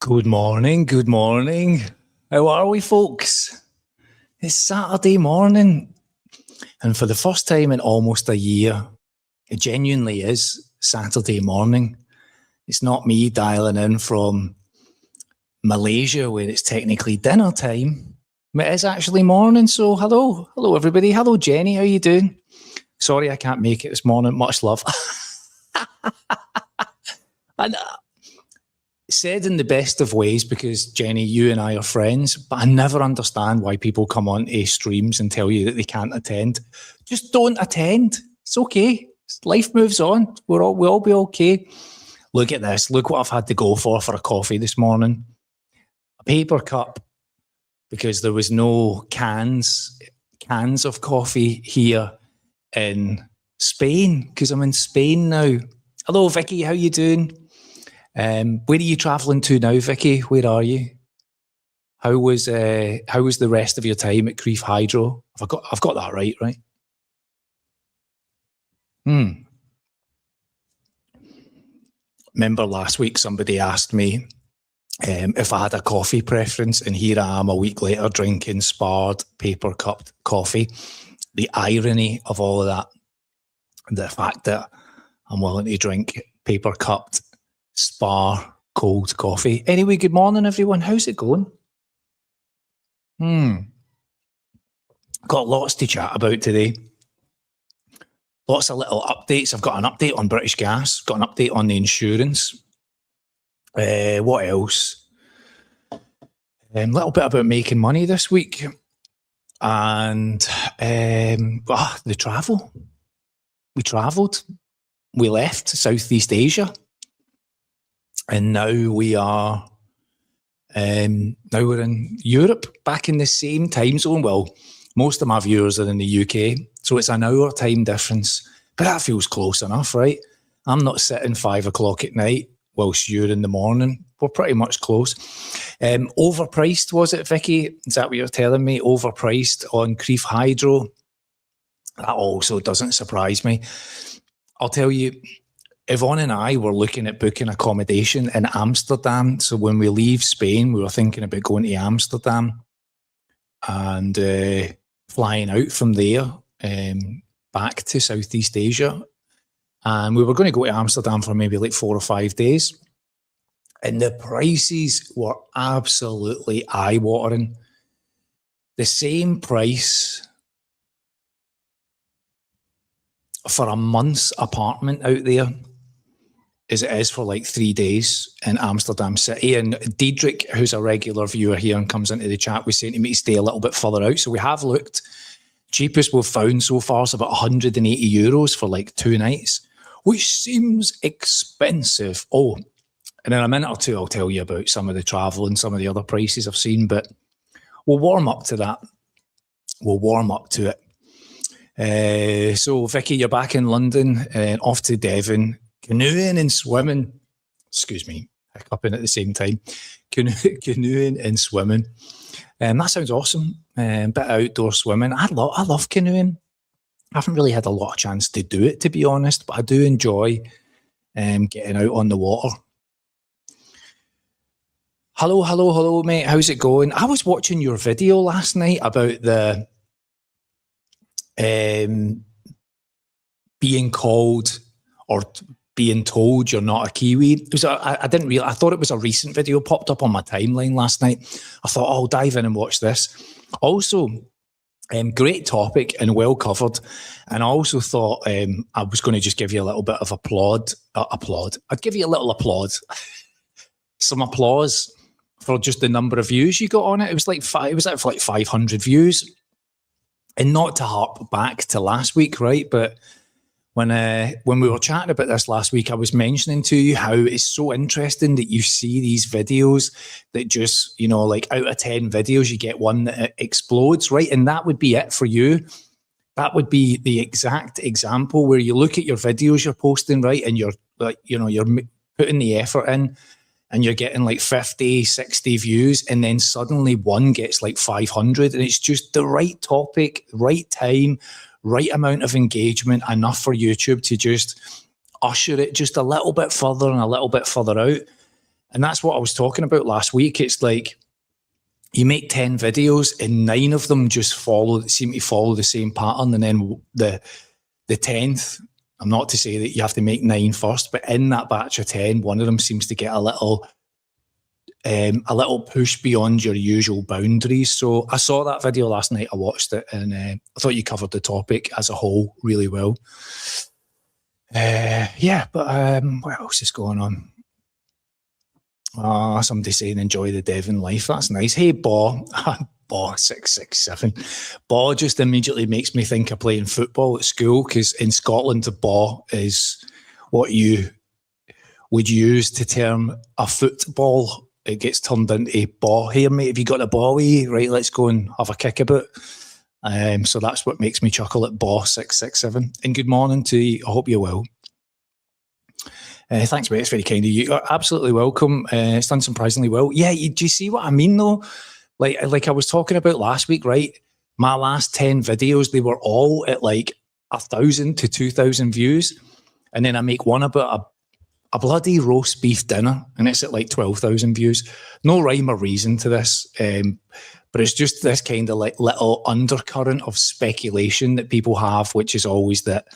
Good morning, good morning. How are we, folks? It's Saturday morning, and for the first time in almost a year, it genuinely is Saturday morning. It's not me dialing in from Malaysia where it's technically dinner time. It is actually morning, so hello everybody. Hello Jenny, how you doing? Sorry I can't make it this morning, much love. And said in the best of ways, because Jenny, you and I are friends, but I never understand why people come on to streams and tell you that they can't attend. Just don't attend. It's okay. Life moves on. We'll all be okay. Look at this. Look what I've had to go for a coffee this morning. A paper cup, because there was no cans of coffee here in Spain, because I'm in Spain now. Hello, Vicky. How you doing? Where are you travelling to now, Vicky? Where are you? How was the rest of your time at Crieff Hydro? I've got that right? Remember last week somebody asked me if I had a coffee preference, and here I am a week later drinking sparred paper cupped coffee. The irony of all of that, the fact that I'm willing to drink paper cupped spar cold coffee. Anyway, good morning everyone. How's it going? Got lots to chat about today. Lots of little updates. I've got an update on British Gas, got an update on the insurance. What else? A little bit about making money this week. And the travel. We travelled. We left Southeast Asia. And now we are, now we're in Europe, back in the same time zone. Well, most of my viewers are in the UK, so it's an hour time difference, but that feels close enough, right? I'm not sitting 5 o'clock at night whilst you're in the morning. We're pretty much close. Overpriced, was it, Vicky? Is that what you're telling me? Overpriced on Crieff Hydro? That also doesn't surprise me. I'll tell you, Yvonne and I were looking at booking accommodation in Amsterdam. So when we leave Spain, we were thinking about going to Amsterdam and flying out from there back to Southeast Asia. And we were going to go to Amsterdam for maybe like 4 or 5 days. And the prices were absolutely eye-watering. The same price for a month's apartment out there as it is for like 3 days in Amsterdam City. And Diedrich, who's a regular viewer here and comes into the chat, was saying to me to stay a little bit further out. So we have looked. Cheapest we've found so far is about 180 euros for like 2 nights, which seems expensive. Oh, and in a minute or two, I'll tell you about some of the travel and some of the other prices I've seen, but we'll warm up to that. We'll warm up to it. So Vicky, you're back in London and off to Devon. Canoeing and swimming, excuse me, hiccuping at the same time, canoeing and swimming. That sounds awesome. Bit of outdoor swimming. I love canoeing. I haven't really had a lot of chance to do it, to be honest, but I do enjoy getting out on the water. Hello, mate. How's it going? I was watching your video last night about the being called or being told you're not a Kiwi. It was I didn't realize. I thought it was a recent video, popped up on my timeline last night. I thought, oh, I'll dive in and watch this. Also, great topic and well covered. And I also thought I was going to just give you a little bit of applaud. I'd give you a little applaud. Some applause for just the number of views you got on it. It was like 500 views. And not to harp back to last week, right? But when we were chatting about this last week, I was mentioning to you how it's so interesting that you see these videos that just, like out of 10 videos, you get one that explodes, right? And that would be it for you. That would be the exact example where you look at your videos you're posting, right? And you're like, you're putting the effort in and you're getting like 50, 60 views. And then suddenly one gets like 500 and it's just the right topic, right time, right amount of engagement, enough for YouTube to just usher it just a little bit further and a little bit further out. And that's what I was talking about last week. It's like you make 10 videos and 9 of them just seem to follow the same pattern. And then the 10th, I'm not to say that you have to make 9 first, but in that batch of 10, one of them seems to get a little push beyond your usual boundaries. So I saw that video last night. I watched it, and I thought you covered the topic as a whole really well. But what else is going on? Somebody saying enjoy the Devon life. That's nice. Hey, Baw. Baw 667. Baw just immediately makes me think of playing football at school, because in Scotland, the Baw is what you would use to term a football. It gets turned into a ball. Here, mate, have you got a ball with you? Right, let's go and have a kick about. So that's what makes me chuckle at Ball 667. And good morning to you. I hope you're well. Thanks, mate. It's very kind of you. You're absolutely welcome. It's done surprisingly well. Yeah, do you see what I mean, though? Like I was talking about last week, right? My last 10 videos, they were all at like 1,000 to 2,000 views. And then I make one about a bloody roast beef dinner, and it's at like 12,000 views. No rhyme or reason to this, but it's just this kind of like little undercurrent of speculation that people have, which is always that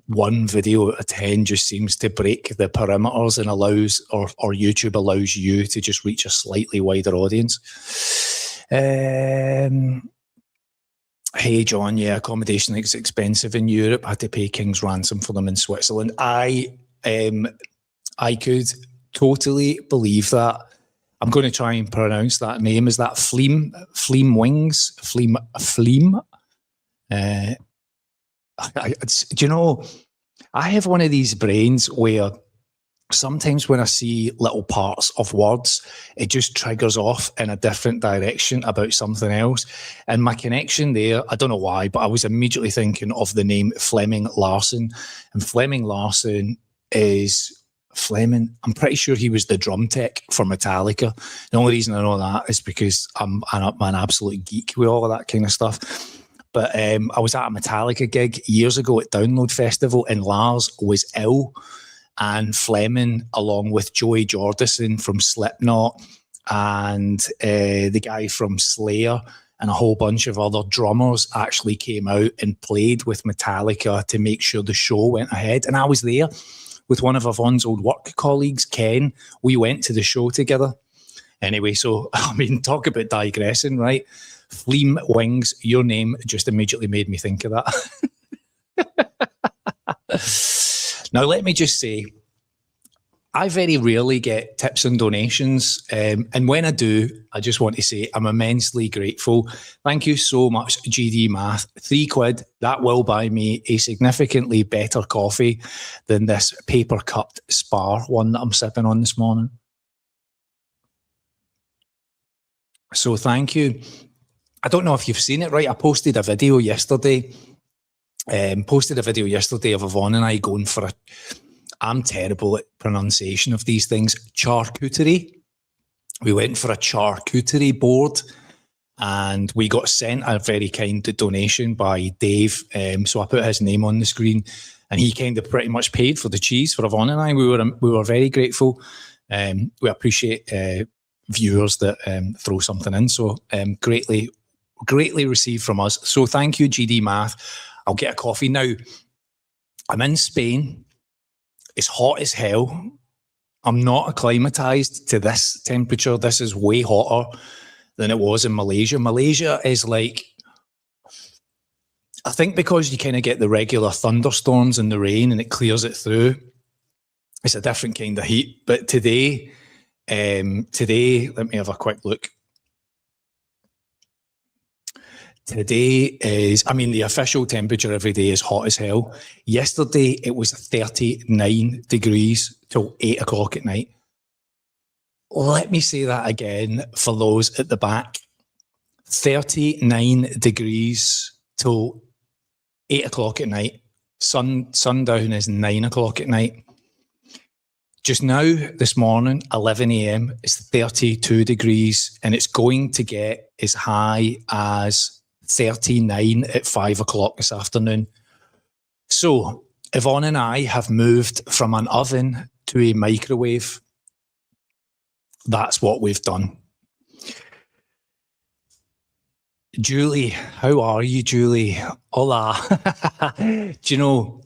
one video out of 10 just seems to break the perimeters and allows, or YouTube allows you to just reach a slightly wider audience. Hey, John, yeah, accommodation is expensive in Europe. I had to pay king's ransom for them in Switzerland. I could totally believe that. I'm going to try and pronounce that name. Is that Fleam Wings? Fleam? Do you know, I have one of these brains where sometimes when I see little parts of words, it just triggers off in a different direction about something else. And my connection there, I don't know why, but I was immediately thinking of the name Fleming Larsen. And Fleming Larsen is Fleming. I'm pretty sure he was the drum tech for Metallica. The only reason I know that is because I'm an absolute geek with all of that kind of stuff. But I was at a Metallica gig years ago at Download Festival, and Lars was ill, and Fleming, along with Joey Jordison from Slipknot and the guy from Slayer and a whole bunch of other drummers, actually came out and played with Metallica to make sure the show went ahead. And I was there with one of Yvonne's old work colleagues, Ken. We went to the show together. Anyway, so, I mean, talk about digressing, right? Fleam Wings, your name just immediately made me think of that. Now, let me just say, I very rarely get tips and donations. And when I do, I just want to say I'm immensely grateful. Thank you so much, GD Math. £3, that will buy me a significantly better coffee than this paper-cupped Spar one that I'm sipping on this morning. So thank you. I don't know if you've seen it, right? I posted a video yesterday. Of Yvonne and I going for I'm terrible at pronunciation of these things, charcuterie. We went for a charcuterie board, and we got sent a very kind donation by Dave. So I put his name on the screen, and he kind of pretty much paid for the cheese for Yvonne and I. We were very grateful. We appreciate viewers that throw something in. So greatly received from us. So thank you, GD Math. I'll get a coffee. Now, I'm in Spain. It's hot as hell. I'm not acclimatized to this temperature. This is way hotter than it was in Malaysia. Malaysia is like, I think because you kind of get the regular thunderstorms and the rain and it clears it through, it's a different kind of heat. But today, let me have a quick look. Today is, I mean, the official temperature every day is hot as hell. Yesterday, it was 39 degrees till 8 o'clock at night. Let me say that again for those at the back. 39 degrees till 8 o'clock at night. Sundown is 9 o'clock at night. Just now, this morning, 11 a.m., it's 32 degrees, and it's going to get as high as 39 at 5 o'clock this afternoon. So Yvonne and I have moved from an oven to a microwave. that's what we've done. Julie, how are you, Julie? Hola. Do you know,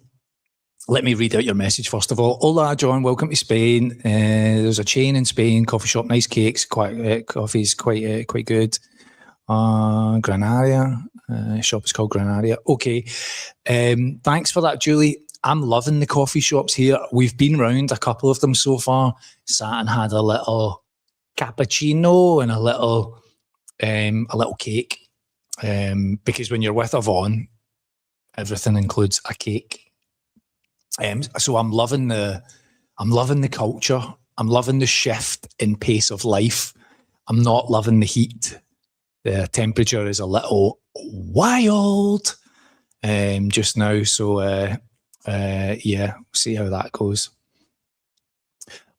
let me read out your message first of all. Hola, John, welcome to Spain. There's a chain in Spain, coffee shop, nice cakes, coffee's quite good. Granaria, shop is called Granaria. Okay, thanks for that, Julie. I'm loving the coffee shops here. We've been round a couple of them so far. Sat and had a little cappuccino and a little cake. Because when you're with Yvonne, everything includes a cake. So I'm loving the culture. I'm loving the shift in pace of life. I'm not loving the heat. The temperature is a little wild just now. So yeah, see how that goes.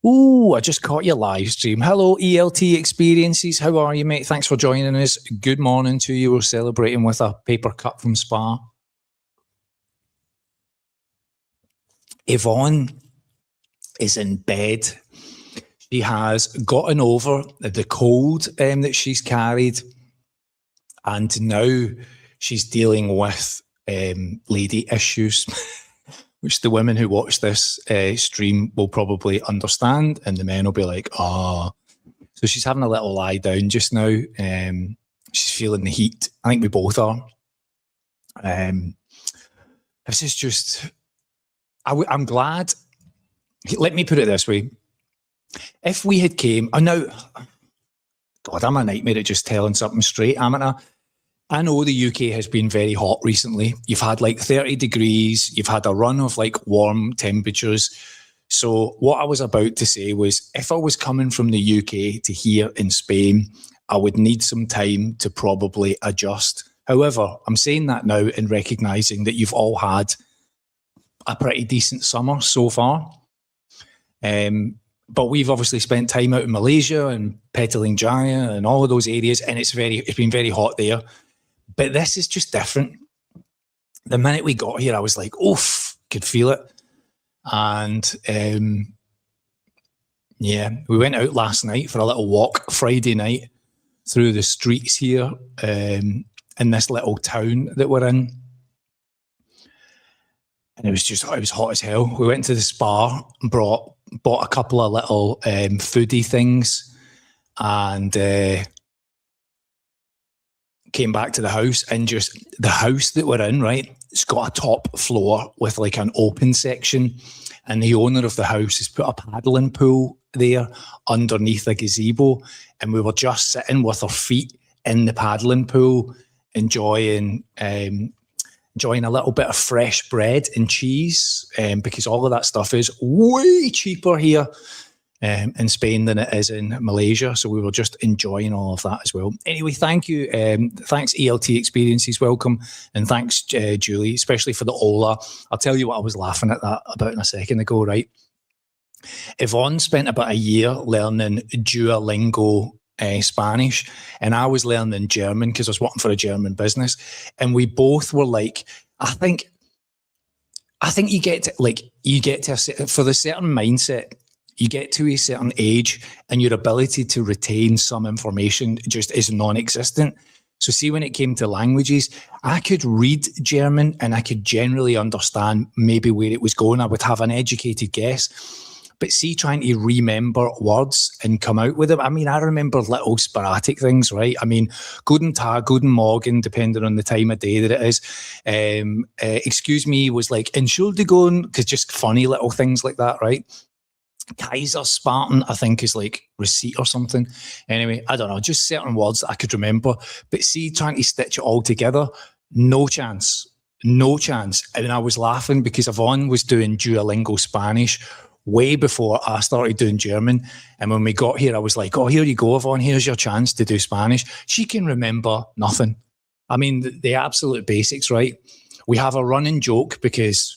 Oh, I just caught your live stream. Hello, ELT Experiences. How are you, mate? Thanks for joining us. Good morning to you. We're celebrating with a paper cup from Spa. Yvonne is in bed. She has gotten over the cold that she's carried, and now she's dealing with lady issues. Which the women who watch this stream will probably understand, and the men will be like, oh. So she's having a little lie down just now. She's feeling the heat. I think we both are. This is just, I'm glad. Let me put it this way. If we had came, now, God, I'm a nightmare at just telling something straight, am I? I know the UK has been very hot recently. You've had like 30 degrees. You've had a run of like warm temperatures. So what I was about to say was, if I was coming from the UK to here in Spain, I would need some time to probably adjust. However, I'm saying that now and recognising that you've all had a pretty decent summer so far. But we've obviously spent time out in Malaysia and Petaling Jaya and all of those areas, and it's been very hot there. But this is just different. The minute we got here, I was like, oof, could feel it. And yeah, we went out last night for a little walk, Friday night, through the streets here in this little town that we're in. And it was hot as hell. We went to the spa, bought a couple of little foodie things, and came back to the house, and just the house that we're in, right, it's got a top floor with like an open section, and the owner of the house has put a paddling pool there underneath a gazebo, and we were just sitting with our feet in the paddling pool, enjoying a little bit of fresh bread and cheese, because all of that stuff is way cheaper here in Spain than it is in Malaysia. So we were just enjoying all of that as well. Anyway, thank you. Thanks, ELT Experiences. Welcome. And thanks, Julie, especially for the Ola. I'll tell you what I was laughing at that about in a second ago, right? Yvonne spent about a year learning Duolingo Spanish, and I was learning German because I was working for a German business. And we both were like, I think you get to for the certain mindset, you get to a certain age and your ability to retain some information just is non-existent. So see, when it came to languages, I could read German and I could generally understand maybe where it was going. I would have an educated guess. But see, trying to remember words and come out with them. I mean, I remember little sporadic things, right? I mean, Guten Tag, Guten Morgen, depending on the time of day that it is. Excuse me was like Entschuldigung, because just funny little things like that, right? Kaiser Spartan, I think, is like receipt or something. Anyway, I don't know, just certain words that I could remember. But see, trying to stitch it all together, no chance. And I was laughing because Yvonne was doing Duolingo Spanish way before I started doing German. And when we got here, I was like, oh, here you go, Yvonne, here's your chance to do Spanish. She can remember nothing. I mean, the absolute basics, right? We have a running joke because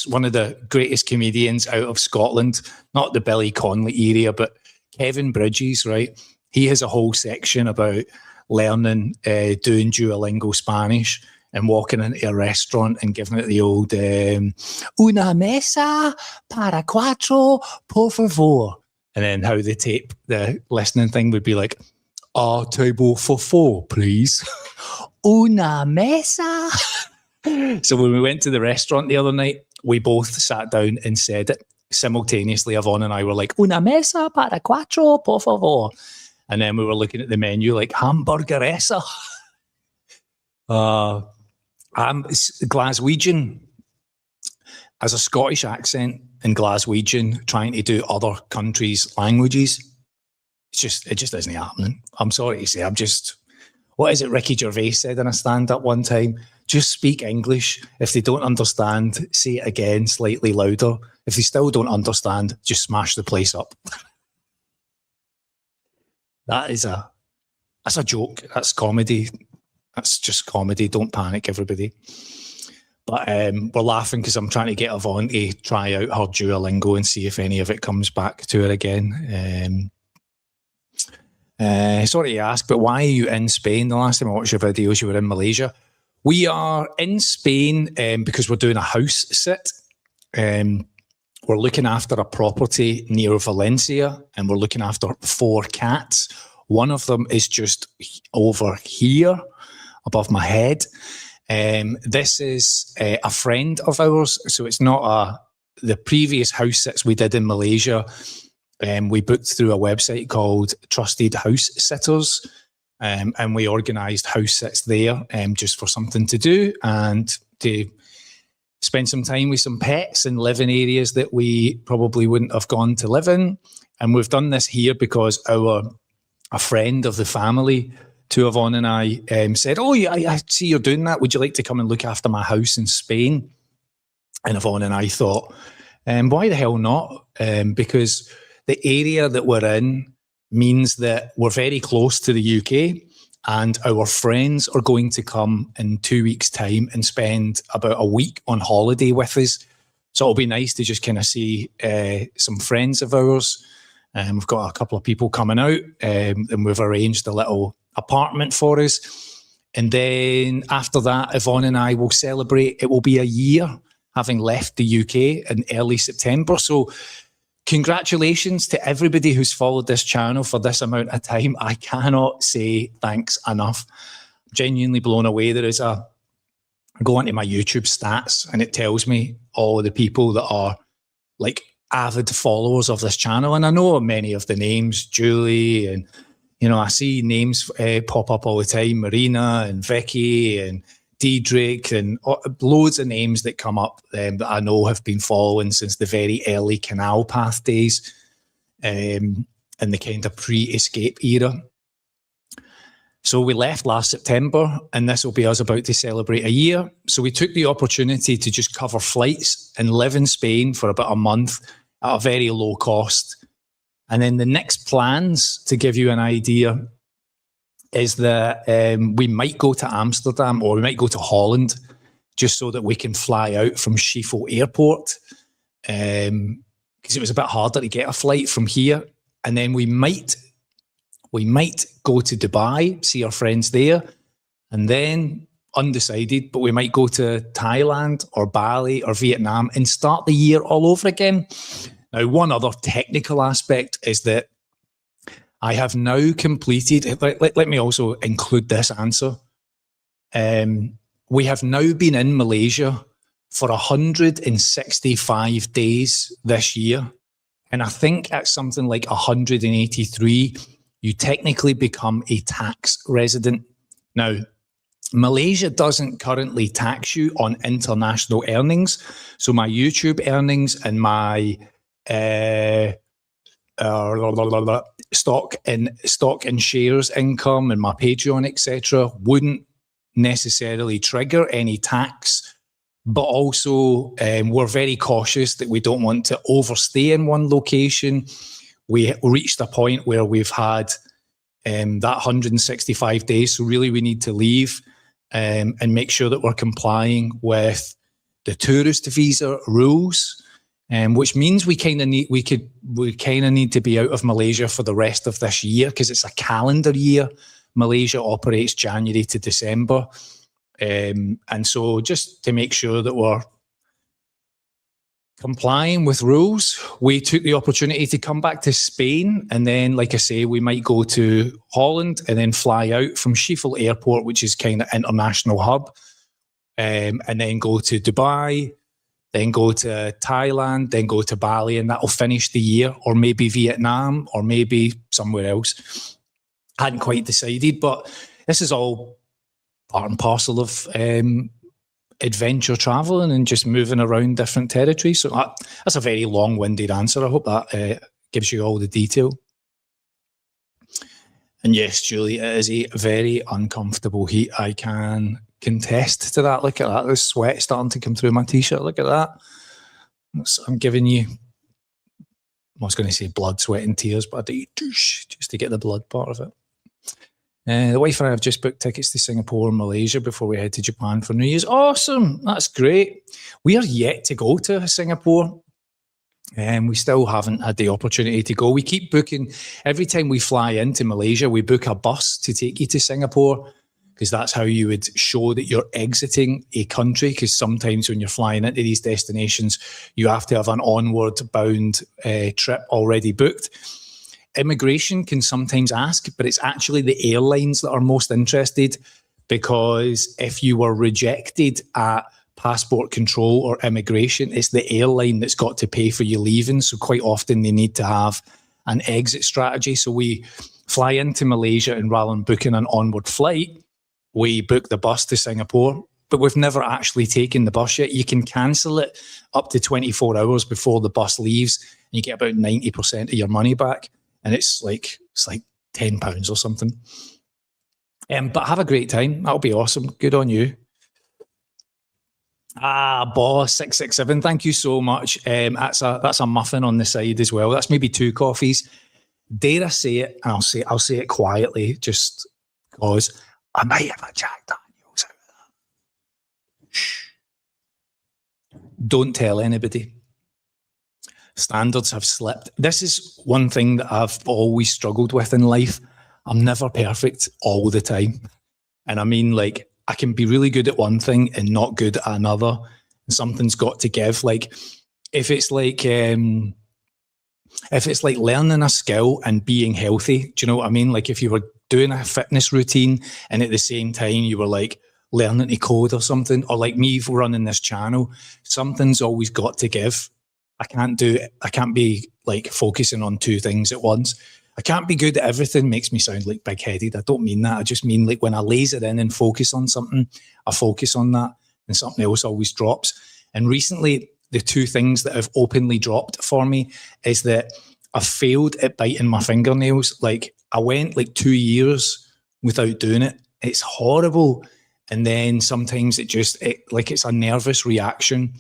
one of the greatest comedians out of Scotland, not the Billy Connolly area, but Kevin Bridges, right? He has a whole section about learning, doing Duolingo Spanish and walking into a restaurant and giving it the old una mesa para cuatro, por favor. And then how they tape the listening thing would be like, our table for 4, please. Una mesa. So when we went to the restaurant the other night, we both sat down and said it simultaneously. Yvonne and I were like, una mesa para 4, por favor. And then we were looking at the menu like, hamburgeressa. I'm Glaswegian. As a Scottish accent in Glaswegian, trying to do other countries' languages, it just isn't happening. I'm sorry to say, what is it Ricky Gervais said in a stand-up one time? Just speak English. If they don't understand, say it again slightly louder. If they still don't understand, just smash the place up. That's a joke. That's comedy. That's just comedy. Don't panic, everybody. But we're laughing because I'm trying to get Yvonne to try out her Duolingo and see if any of it comes back to her again. Sorry to ask, but why are you in Spain? The last time I watched your videos, you were in Malaysia. We are in Spain because we're doing a house sit. We're looking after a property near Valencia, and we're looking after 4 cats. One of them is just over here, above my head. This is a friend of ours, so it's not the previous house sits we did in Malaysia. We booked through a website called Trusted House Sitters, and we organised house sits there just for something to do and to spend some time with some pets and live in areas that we probably wouldn't have gone to live in. And we've done this here because a friend of the family to Yvonne and I said, oh, yeah, I see you're doing that. Would you like to come and look after my house in Spain? And Yvonne and I thought, why the hell not? Because the area that we're in means that we're very close to the UK, and our friends are going to come in 2 weeks' time and spend about a week on holiday with us. So it'll be nice to just kind of see some friends of ours. We've got a couple of people coming out, and we've arranged a little apartment for us. And then after that, Yvonne and I will celebrate. It will be a year having left the UK in early September. So congratulations to everybody who's followed this channel for this amount of time. I cannot say thanks enough. I'm genuinely blown away. I go into my YouTube stats and it tells me all the people that are like avid followers of this channel. And I know many of the names, Julie, and I see names pop up all the time, Marina and Vicky and Diedrich, and loads of names that come up that I know have been following since the very early Canal Path days and the kind of pre-escape era. So we left last September, and this will be us about to celebrate a year. So we took the opportunity to just cover flights and live in Spain for about a month at a very low cost. And then the next plans, to give you an idea, is that we might go to Amsterdam or we might go to Holland just so that we can fly out from Schiphol Airport, because it was a bit harder to get a flight from here. And then we might go to Dubai, see our friends there, and then undecided, but we might go to Thailand or Bali or Vietnam and start the year all over again. Now, one other technical aspect is that I have now completed, let me also include this answer. We have now been in Malaysia for 165 days this year. And I think at something like 183, you technically become a tax resident. Now, Malaysia doesn't currently tax you on international earnings. So my YouTube earnings and my stock and shares income and my Patreon, etc., wouldn't necessarily trigger any tax. But also, we're very cautious that we don't want to overstay in one location. We reached a point where we've had that 165 days. So really, we need to leave and make sure that we're complying with the tourist visa rules, which means we kind of need to be out of Malaysia for the rest of this year, because it's a calendar year. Malaysia operates January to December. And so just to make sure that we're complying with rules, we took the opportunity to come back to Spain. And then, like I say, we might go to Holland and then fly out from Schiphol Airport, which is kind of international hub, and then go to Dubai, then go to Thailand, then go to Bali, and that'll finish the year, or maybe Vietnam, or maybe somewhere else. Hadn't quite decided, but this is all part and parcel of adventure traveling and just moving around different territories. So that's a very long-winded answer. I hope that gives you all the detail. And yes, Julie, it is a very uncomfortable heat. I can contest to that. Look at that. There's sweat starting to come through my t-shirt. Look at that. I'm giving you, I was going to say blood, sweat and tears, but I do just to get the blood part of it. The wife and I have just booked tickets to Singapore and Malaysia before we head to Japan for New Year's. Awesome. That's great. We are yet to go to Singapore. And we still haven't had the opportunity to go. We keep booking. Every time we fly into Malaysia, we book a bus to take you to Singapore, because that's how you would show that you're exiting a country. Because sometimes when you're flying into these destinations, you have to have an onward bound trip already booked. Immigration can sometimes ask, but it's actually the airlines that are most interested, because if you were rejected at passport control or immigration, it's the airline that's got to pay for you leaving. So quite often they need to have an exit strategy. So we fly into Malaysia, and rather than booking an onward flight, we book the bus to Singapore, but we've never actually taken the bus yet. You can cancel it up to 24 hours before the bus leaves, and you get about 90% of your money back. And it's like £10 or something. But have a great time. That'll be awesome. Good on you. Boss 667. Thank you so much. That's a muffin on the side as well. That's maybe 2 coffees. Dare I say it? And I'll say it quietly, just because I might have a Jack Daniels out of that. Shh. Don't tell anybody. Standards have slipped. This is one thing that I've always struggled with in life. I'm never perfect all the time. And I mean, like, I can be really good at one thing and not good at another. And something's got to give. Like, if it's like learning a skill and being healthy, do you know what I mean? Like, if you were doing a fitness routine and at the same time you were like learning to code or something, or like me running this channel, something's always got to give. I can't be like focusing on 2 things at once. I can't be good at everything. Makes me sound like big-headed. I don't mean that. I just mean like when I laser in and focus on something, I focus on that, and something else always drops. And recently, the 2 things that have openly dropped for me is that I failed at biting my fingernails. Like, I went like 2 years without doing it. It's horrible. And then sometimes it's a nervous reaction,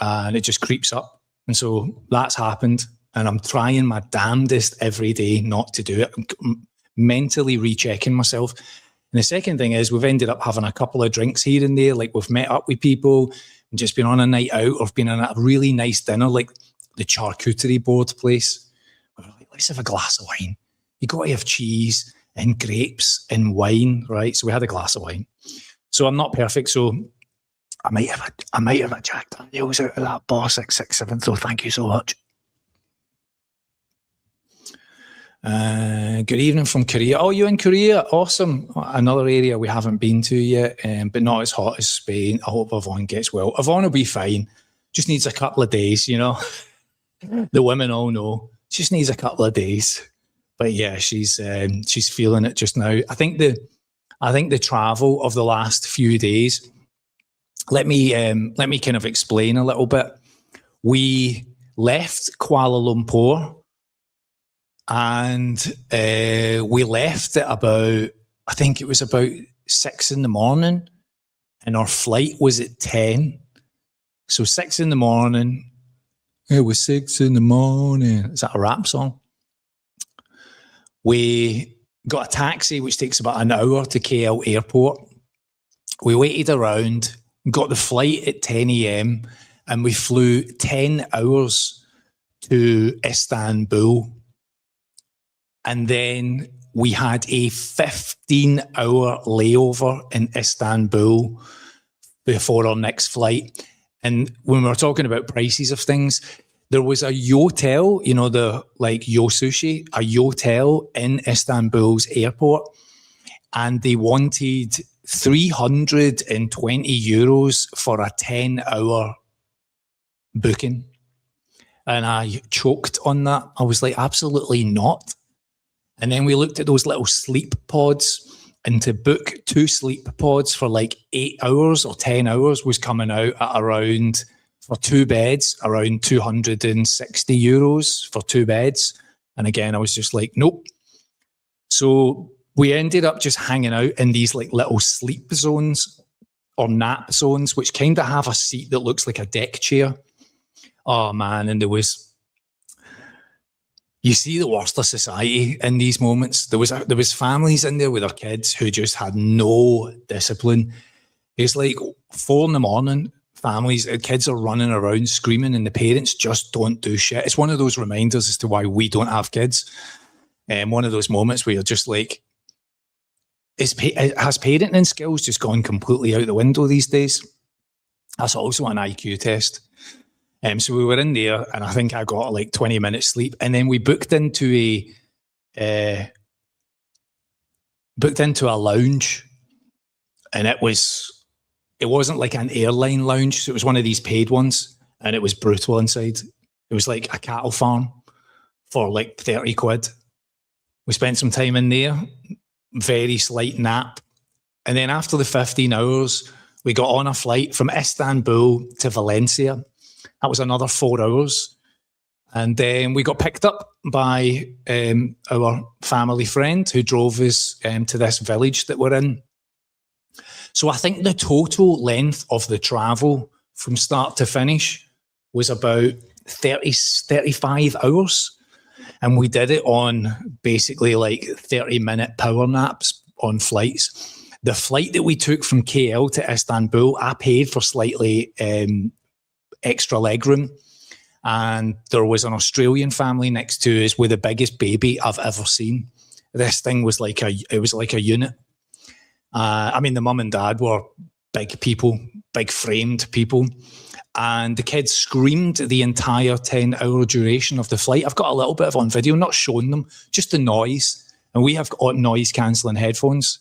and it just creeps up. And so that's happened, and I'm trying my damnedest every day not to do it. I'm mentally rechecking myself. And the second thing is, we've ended up having a couple of drinks here and there. Like, we've met up with people and just been on a night out, or been on a really nice dinner, like the charcuterie board place. We're like, let's have a glass of wine. You got to have cheese and grapes and wine, right? So we had a glass of wine. So I'm not perfect. So I might have a Jack Daniels out of that Boss 667, so thank you so much. Good evening from Korea. Oh, you in Korea? Awesome. Another area we haven't been to yet, but not as hot as Spain. I hope Yvonne gets well. Yvonne will be fine. Just needs a couple of days, you know. The women all know. Just needs a couple of days. But yeah, she's feeling it just now. I think the travel of the last few days. Let me kind of explain a little bit. We left Kuala Lumpur, and we left at about, I think it was about 6 a.m, and our flight was at 10. So 6 a.m. It was 6 a.m. Is that a rap song? We got a taxi, which takes about an hour to KL airport. We waited around, got the flight at 10 a.m, and we flew 10 hours to Istanbul. And then we had a 15-hour layover in Istanbul before our next flight. And when we were talking about prices of things, there was a yotel, you know, the like Yo Sushi, a yotel in Istanbul's airport, and they wanted 320 euros for a 10-hour booking. And I choked on that. I was like, absolutely not. And then we looked at those little sleep pods, and to book 2 sleep pods for like 8 hours or 10 hours was coming out at around, for 2 beds, around 260 euros for 2 beds. And again, I was just like, nope. So we ended up just hanging out in these like little sleep zones or nap zones, which kind of have a seat that looks like a deck chair. Oh man, and there was, you see the worst of society in these moments. There was families in there with their kids who just had no discipline. It's like 4 a.m, families, kids are running around screaming, and the parents just don't do shit. It's one of those reminders as to why we don't have kids. One of those moments where you're just like, has parenting skills just gone completely out the window these days? That's also an IQ test. So we were in there, and I think I got like 20 minutes sleep, and then we booked into a lounge, and it wasn't like an airline lounge, so it was one of these paid ones, and it was brutal inside. It was like a cattle farm for like 30 quid. We spent some time in there, very slight nap, and then after the 15 hours, we got on a flight from Istanbul to Valencia. That was another 4 hours. And then we got picked up by our family friend who drove us to this village that we're in. So I think the total length of the travel from start to finish was about 35 hours. And we did it on basically like 30-minute power naps on flights. The flight that we took from KL to Istanbul, I paid for slightly extra legroom, and there was an Australian family next to us with the biggest baby I've ever seen. This thing was like a unit. I mean, the mum and dad were big people, big framed people, and the kids screamed the entire 10-hour duration of the flight. I've got a little bit of on video, not showing them, just the noise, and we have got noise cancelling headphones,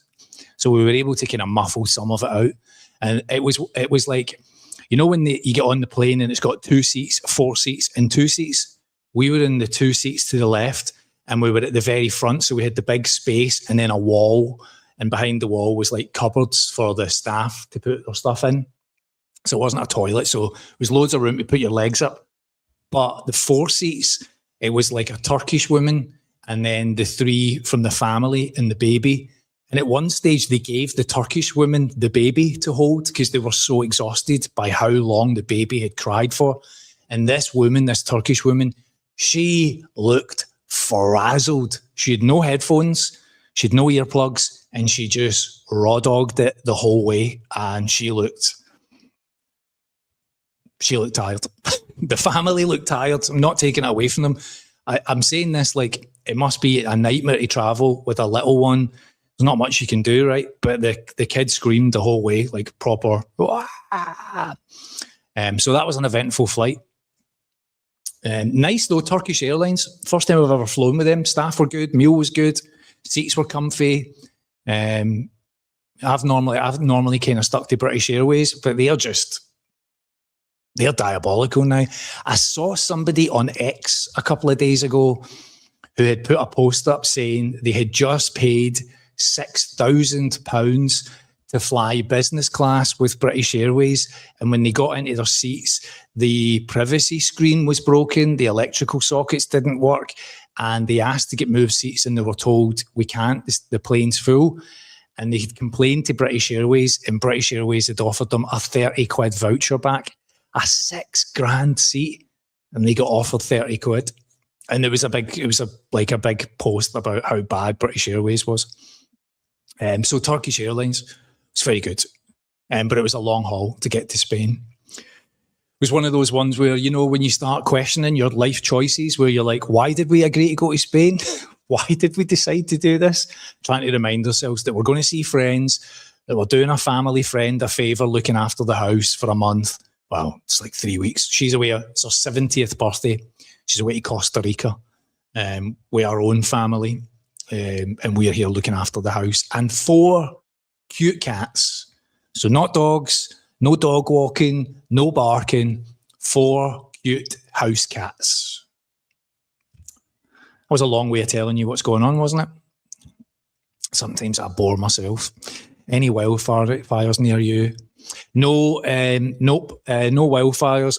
so we were able to kind of muffle some of it out. And it was like, you know, when you get on the plane and it's got 2 seats, 4 seats, and 2 seats? We were in the 2 seats to the left, and we were at the very front. So we had the big space and then a wall. And behind the wall was like cupboards for the staff to put their stuff in. So it wasn't a toilet. So there was loads of room to put your legs up. But the 4 seats, it was like a Turkish woman, and then the 3 from the family and the baby. And at one stage, they gave the Turkish woman the baby to hold because they were so exhausted by how long the baby had cried for. And this woman, this Turkish woman, she looked frazzled. She had no headphones, she had no earplugs, and she just raw-dogged it the whole way. And she looked tired. The family looked tired. I'm not taking it away from them. I'm saying this like it must be a nightmare to travel with a little one. There's not much you can do, right? But the kids screamed the whole way, like proper. So that was an eventful flight. Nice though, Turkish Airlines. First time I've ever flown with them. Staff were good, meal was good, seats were comfy. I've normally kind of stuck to British Airways, but they're diabolical now. I saw somebody on X a couple of days ago who had put a post up saying they had just paid £6,000 to fly business class with British Airways, and when they got into their seats, the privacy screen was broken, the electrical sockets didn't work, and they asked to get moved seats, and they were told, we can't, the plane's full. And they had complained to British Airways, and British Airways had offered them a 30 quid voucher back, a $6,000 seat, and they got offered 30 quid. And it was a big post about how bad British Airways was. So Turkish Airlines was very good, but it was a long haul to get to Spain. It was one of those ones where, you know, when you start questioning your life choices, where you're like, why did we agree to go to Spain? Why did we decide to do this? Trying to remind ourselves that we're going to see friends, that we're doing a family friend a favour looking after the house for a month. well, it's like 3 weeks. She's away. It's her 70th birthday. She's away to Costa Rica with our own family. And we're here looking after the house. And 4 cute cats. So not dogs, no dog walking, no barking. 4 cute house cats. That was a long way of telling you what's going on, wasn't it? Sometimes I bore myself. Any wildfires near you? No, nope. No wildfires.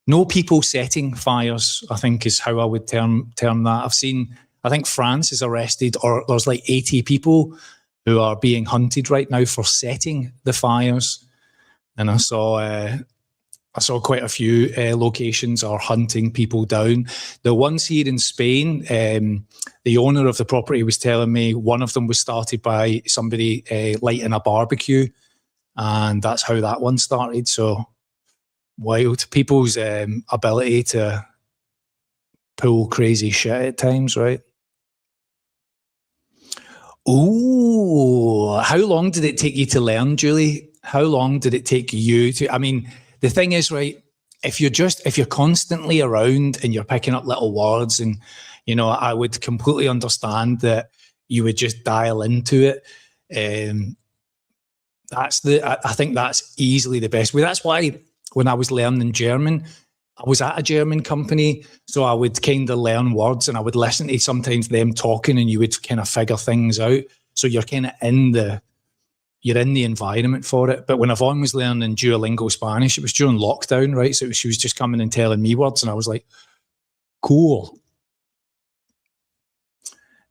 No people setting fires, I think is how I would term that. I think France is arrested, or there's like 80 people who are being hunted right now for setting the fires. And I saw quite a few locations are hunting people down. The ones here in Spain, the owner of the property was telling me one of them was started by somebody lighting a barbecue, and that's how that one started. So wild. People's ability to pull crazy shit at times, right? Oh, how long did it take you to learn, Julie? How long did it take you to, I mean, the thing is, right, if you're constantly around and you're picking up little words, and, you know, I would completely understand that you would just dial into it. I think that's easily the best way. That's why when I was learning German, I was at a German company, so I would kind of learn words and I would listen to sometimes them talking, and you would kind of figure things out. So you're kind of you're in the environment for it. But when Yvonne was learning Duolingo Spanish, it was during lockdown, right? So she was just coming and telling me words, and I was like, cool.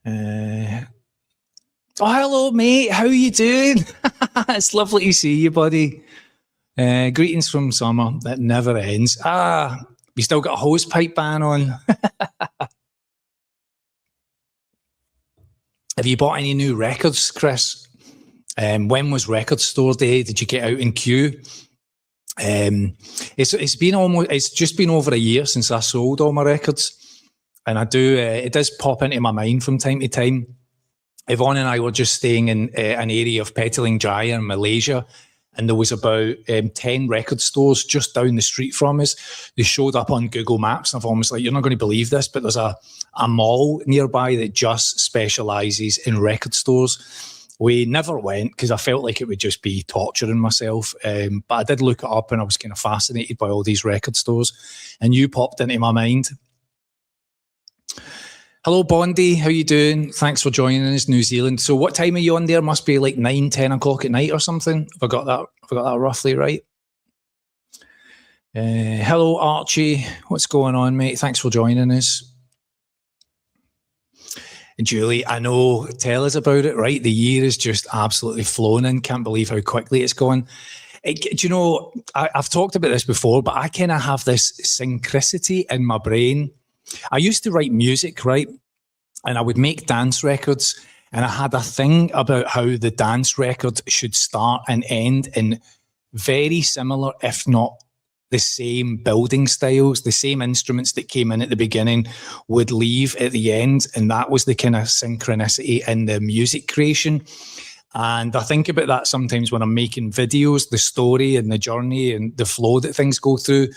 Oh, hello, mate. How you doing? It's lovely to see you, buddy. Greetings from summer that never ends. We still got a hose pipe ban on. Have you bought any new records, Chris? When was Record Store Day? Did you get out in queue? It's just been over a year since I sold all my records, and it does pop into my mind from time to time. Yvonne and I were just staying in an area of Petaling Jaya in Malaysia, and there was about 10 record stores just down the street from us. They showed up on Google Maps, and Yvonne was like, you're not going to believe this, but there's a mall nearby that just specialises in record stores. We never went because I felt like it would just be torturing myself. But I did look it up, and I was kind of fascinated by all these record stores. And you popped into my mind. Hello, Bondi. How you doing? Thanks for joining us, New Zealand. So what time are you on there? Must be like 9, 10 o'clock at night or something. Have I got that roughly right? Hello, Archie. What's going on, mate? Thanks for joining us. And Julie, I know, tell us about it, right? The year is just absolutely flown in. Can't believe how quickly it's gone. Do you know, I've talked about this before, but I kind of have this synchronicity in my brain. I used to write music, right? And I would make dance records. And I had a thing about how the dance record should start and end in very similar, if not the same building styles, the same instruments that came in at the beginning would leave at the end. And that was the kind of synchronicity in the music creation. And I think about that sometimes when I'm making videos, the story and the journey and the flow that things go through.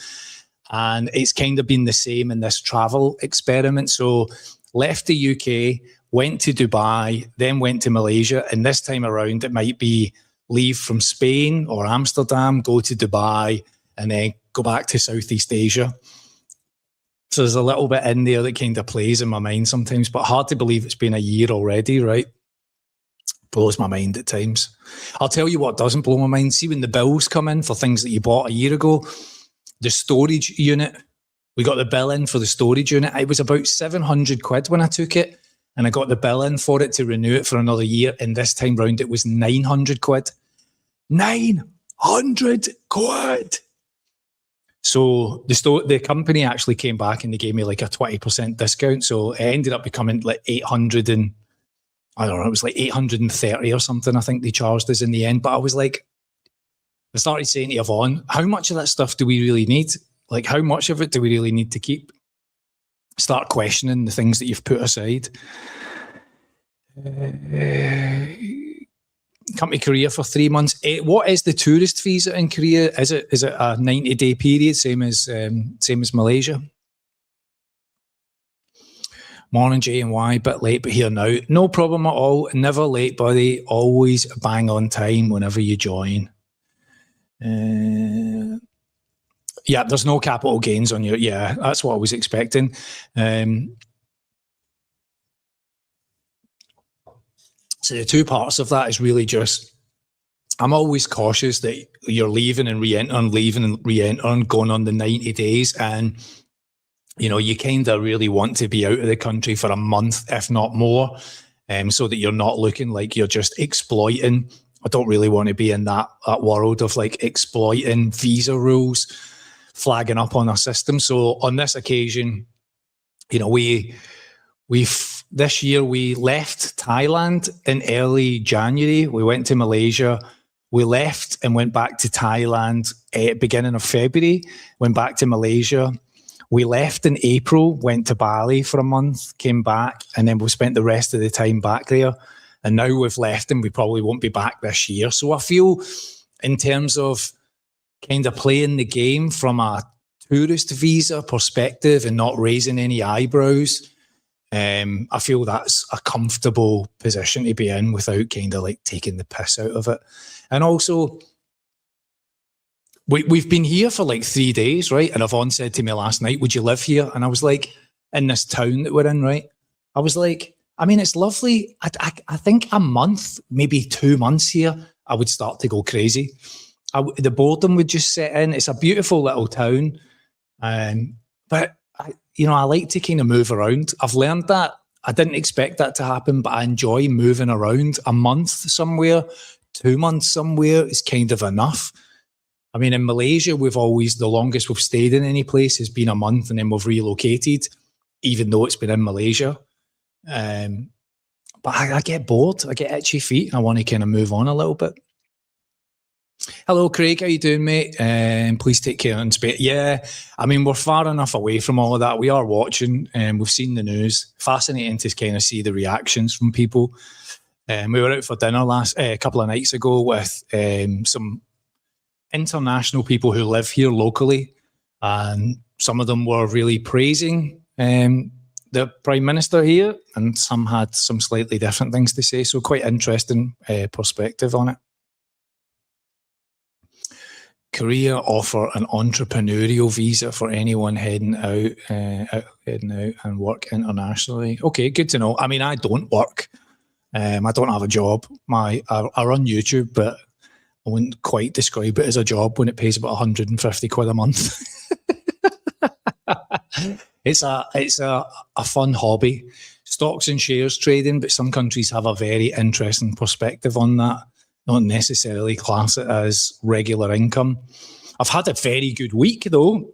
And it's kind of been the same in this travel experiment. So left the UK, went to Dubai, then went to Malaysia. And this time around, it might be leave from Spain or Amsterdam, go to Dubai, and then go back to Southeast Asia. So there's a little bit in there that kind of plays in my mind sometimes, but hard to believe it's been a year already, right? Blows my mind at times. I'll tell you what doesn't blow my mind. See, when the bills come in for things that you bought a year ago, the storage unit, we got the bill in for the storage unit. It was about 700 quid when I took it, and I got the bill in for it to renew it for another year. And this time round, it was 900 quid. 900 quid. So the company actually came back and they gave me like a 20% discount. So it ended up becoming like 800 and I don't know, it was like 830 or something. I think they charged us in the end. But I was like, I started saying to Yvonne, how much of that stuff do we really need? Like, how much of it do we really need to keep? Start questioning the things that you've put aside. come to Korea for 3 months. What is the tourist visa in Korea? Is it a 90-day period, same as Malaysia? Morning, J and Y, bit late, but here now. No problem at all. Never late, buddy. Always bang on time whenever you join. Yeah, there's no capital gains on your... Yeah, that's what I was expecting. So the two parts of that is really just... I'm always cautious that you're leaving and re-entering, going on the 90 days, and... you kind of really want to be out of the country for a month, if not more, so that you're not looking like you're just exploiting. I don't really want to be in that world of like exploiting visa rules, flagging up on our system. So on this occasion, this year we left Thailand in early January. We went to Malaysia. We left and went back to Thailand at beginning of February, went back to Malaysia. We left in April, went to Bali for a month, came back, and then we spent the rest of the time back there. And now we've left and we probably won't be back this year. So I feel in terms of kind of playing the game from a tourist visa perspective and not raising any eyebrows, I feel that's a comfortable position to be in without kind of like taking the piss out of it. And also... We've been here for like 3 days, right? And Yvonne said to me last night, would you live here? And I was like, in this town that we're in, right? I was like, I mean, it's lovely. I think a month, maybe 2 months here, I would start to go crazy. The boredom would just set in. It's a beautiful little town. But, I like to kind of move around. I've learned that. I didn't expect that to happen, but I enjoy moving around. A month somewhere, 2 months somewhere is kind of enough. I mean, in Malaysia, the longest we've stayed in any place has been a month, and then we've relocated, even though it's been in Malaysia. But I get bored. I get itchy feet, and I want to kind of move on a little bit. Hello, Craig. How you doing, mate? Please take care and spare. Yeah, I mean, we're far enough away from all of that. We are watching, and we've seen the news. Fascinating to kind of see the reactions from people. We were out for dinner a couple of nights ago with some international people who live here locally, and some of them were really praising the Prime Minister here, and some had some slightly different things to say. So quite interesting perspective on it. Korea offer an entrepreneurial visa for anyone heading out and work internationally. Okay, good to know. I mean, I don't work. I don't have a job. I run YouTube, but I wouldn't quite describe it as a job when it pays about 150 quid a month. It's a fun hobby. Stocks and shares trading, but some countries have a very interesting perspective on that. Not necessarily class it as regular income. I've had a very good week though.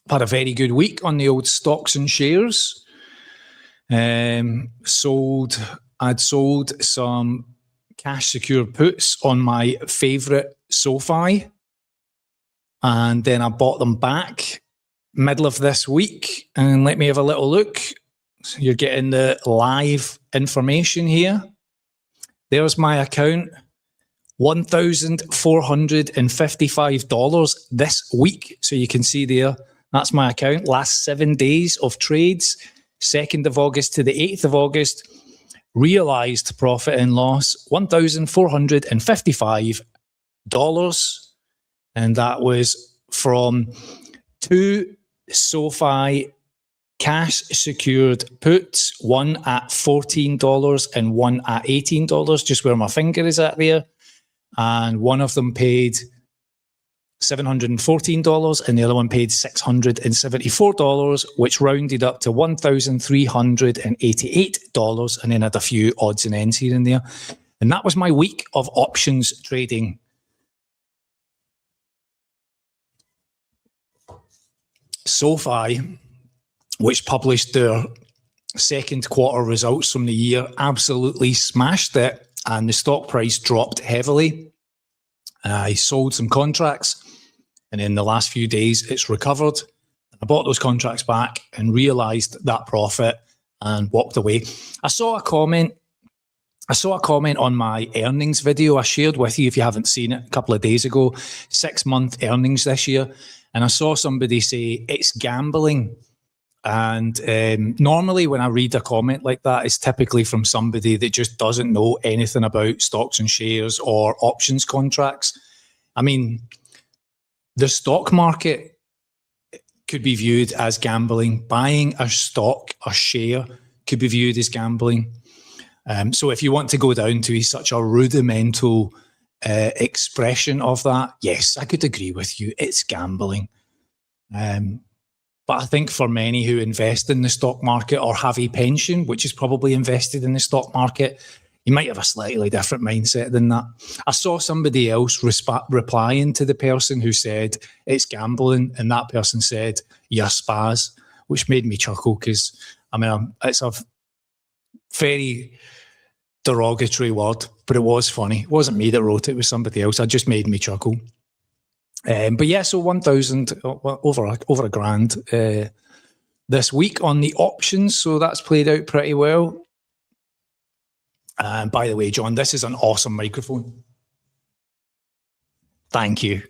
I've had a very good week on the old stocks and shares. I'd sold some cash secured puts on my favourite SoFi, and then I bought them back middle of this week. And let me have a little look. So you're getting the live information here. There's my account, $1,455 this week. So you can see there, that's my account. Last 7 days of trades, 2nd of August to the 8th of August. Realized profit and loss, $1,455. And that was from 2 SoFi cash secured puts, one at $14 and one at $18, just where my finger is at there. And one of them paid $714 and the other one paid $674, which rounded up to $1,388, and then had a few odds and ends here and there. And that was my week of options trading. SoFi, which published their second quarter results from the year, absolutely smashed it, and the stock price dropped heavily. I sold some contracts, and in the last few days, it's recovered. I bought those contracts back and realized that profit and walked away. I saw a comment I saw a comment on my earnings video I shared with you, if you haven't seen it, a couple of days ago, 6-month earnings this year. And I saw somebody say, it's gambling. And normally when I read a comment like that, it's typically from somebody that just doesn't know anything about stocks and shares or options contracts. I mean, the stock market could be viewed as gambling. Buying a stock, a share, could be viewed as gambling. So if you want to go down to such a rudimental expression of that, yes, I could agree with you. It's gambling. But I think for many who invest in the stock market or have a pension, which is probably invested in the stock market, you might have a slightly different mindset than that. I saw somebody else replying to the person who said it's gambling, and that person said, you're spaz, which made me chuckle because, I mean, it's a very derogatory word, but it was funny. It wasn't me that wrote it, it was somebody else. It just made me chuckle. But yeah, so 1,000, over a grand this week on the options. So that's played out pretty well. And by the way, John, this is an awesome microphone. Thank you.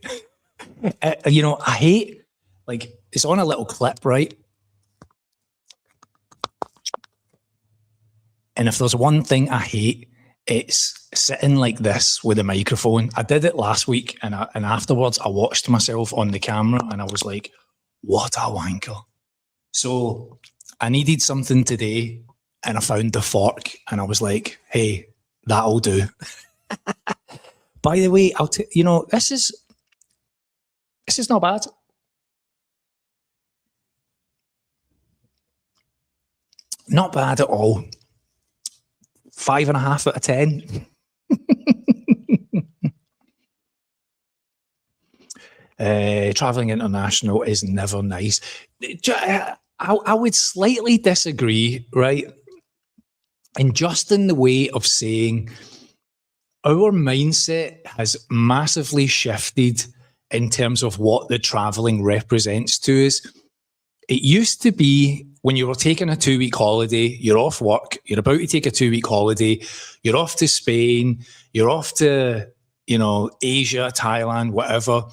You know, I hate, like, it's on a little clip, right? And if there's one thing I hate, it's sitting like this with a microphone. I did it last week, and afterwards I watched myself on the camera and I was like, what a wanker. So I needed something today and I found the fork and I was like, hey, that'll do. By the way, you know, this is not bad. Not bad at all. 5.5 out of 10. Traveling international is never nice. I would slightly disagree, right? And just in the way of saying our mindset has massively shifted in terms of what the traveling represents to us. It used to be when you were taking a 2-week holiday, you're off work, you're about to take a 2-week holiday, you're off to Spain, you're off to, you know, Asia, Thailand, whatever.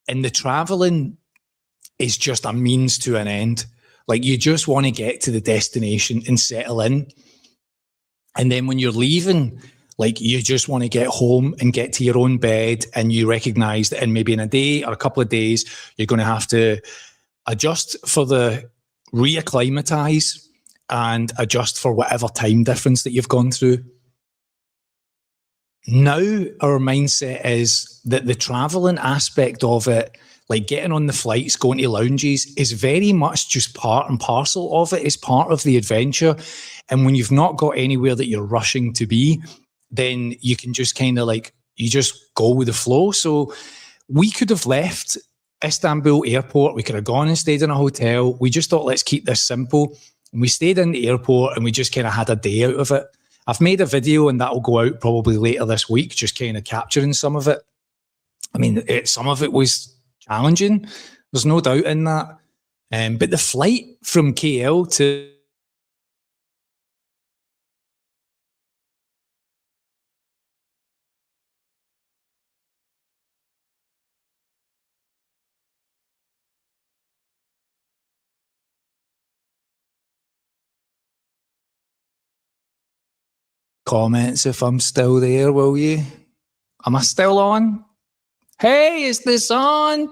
And the traveling is just a means to an end. Like, you just want to get to the destination and settle in. And then when you're leaving, like, you just want to get home and get to your own bed, and you recognize that in maybe in a day or a couple of days, you're going to have to adjust for the reacclimatize and adjust for whatever time difference that you've gone through. Now our mindset is that the traveling aspect of it, like getting on the flights, going to lounges, is very much just part and parcel of it. It's part of the adventure. And when you've not got anywhere that you're rushing to be, then you can just kind of like, you just go with the flow. So we could have left Istanbul airport. We could have gone and stayed in a hotel. We just thought, let's keep this simple. And we stayed in the airport and we just kind of had a day out of it. I've made a video and that will go out probably later this week, just kind of capturing some of it. I mean, some of it was challenging. There's no doubt in that. But the flight from KL to comments if I'm still there, will you? Am I still on? Hey, is this on?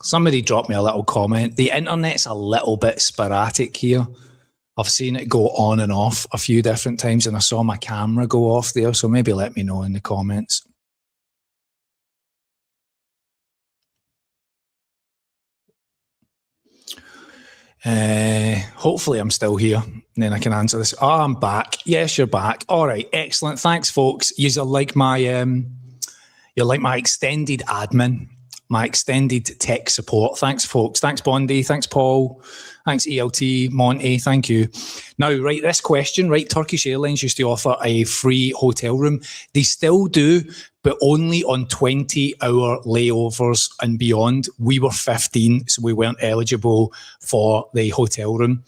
Somebody dropped me a little comment. The internet's a little bit sporadic here. I've seen it go on and off a few different times, and I saw my camera go off there, so maybe let me know in the comments. Hopefully I'm still here and then I can answer this. Oh, I'm back. Yes, you're back. All right, excellent. Thanks, folks. You're like my extended admin, my extended tech support. Thanks, folks. Thanks, Bondi. Thanks, Paul. Thanks, ELT, Monty. Thank you. Now, right, this question, right, Turkish Airlines used to offer a free hotel room. They still do, but only on 20-hour layovers and beyond. We were 15, so we weren't eligible for the hotel room.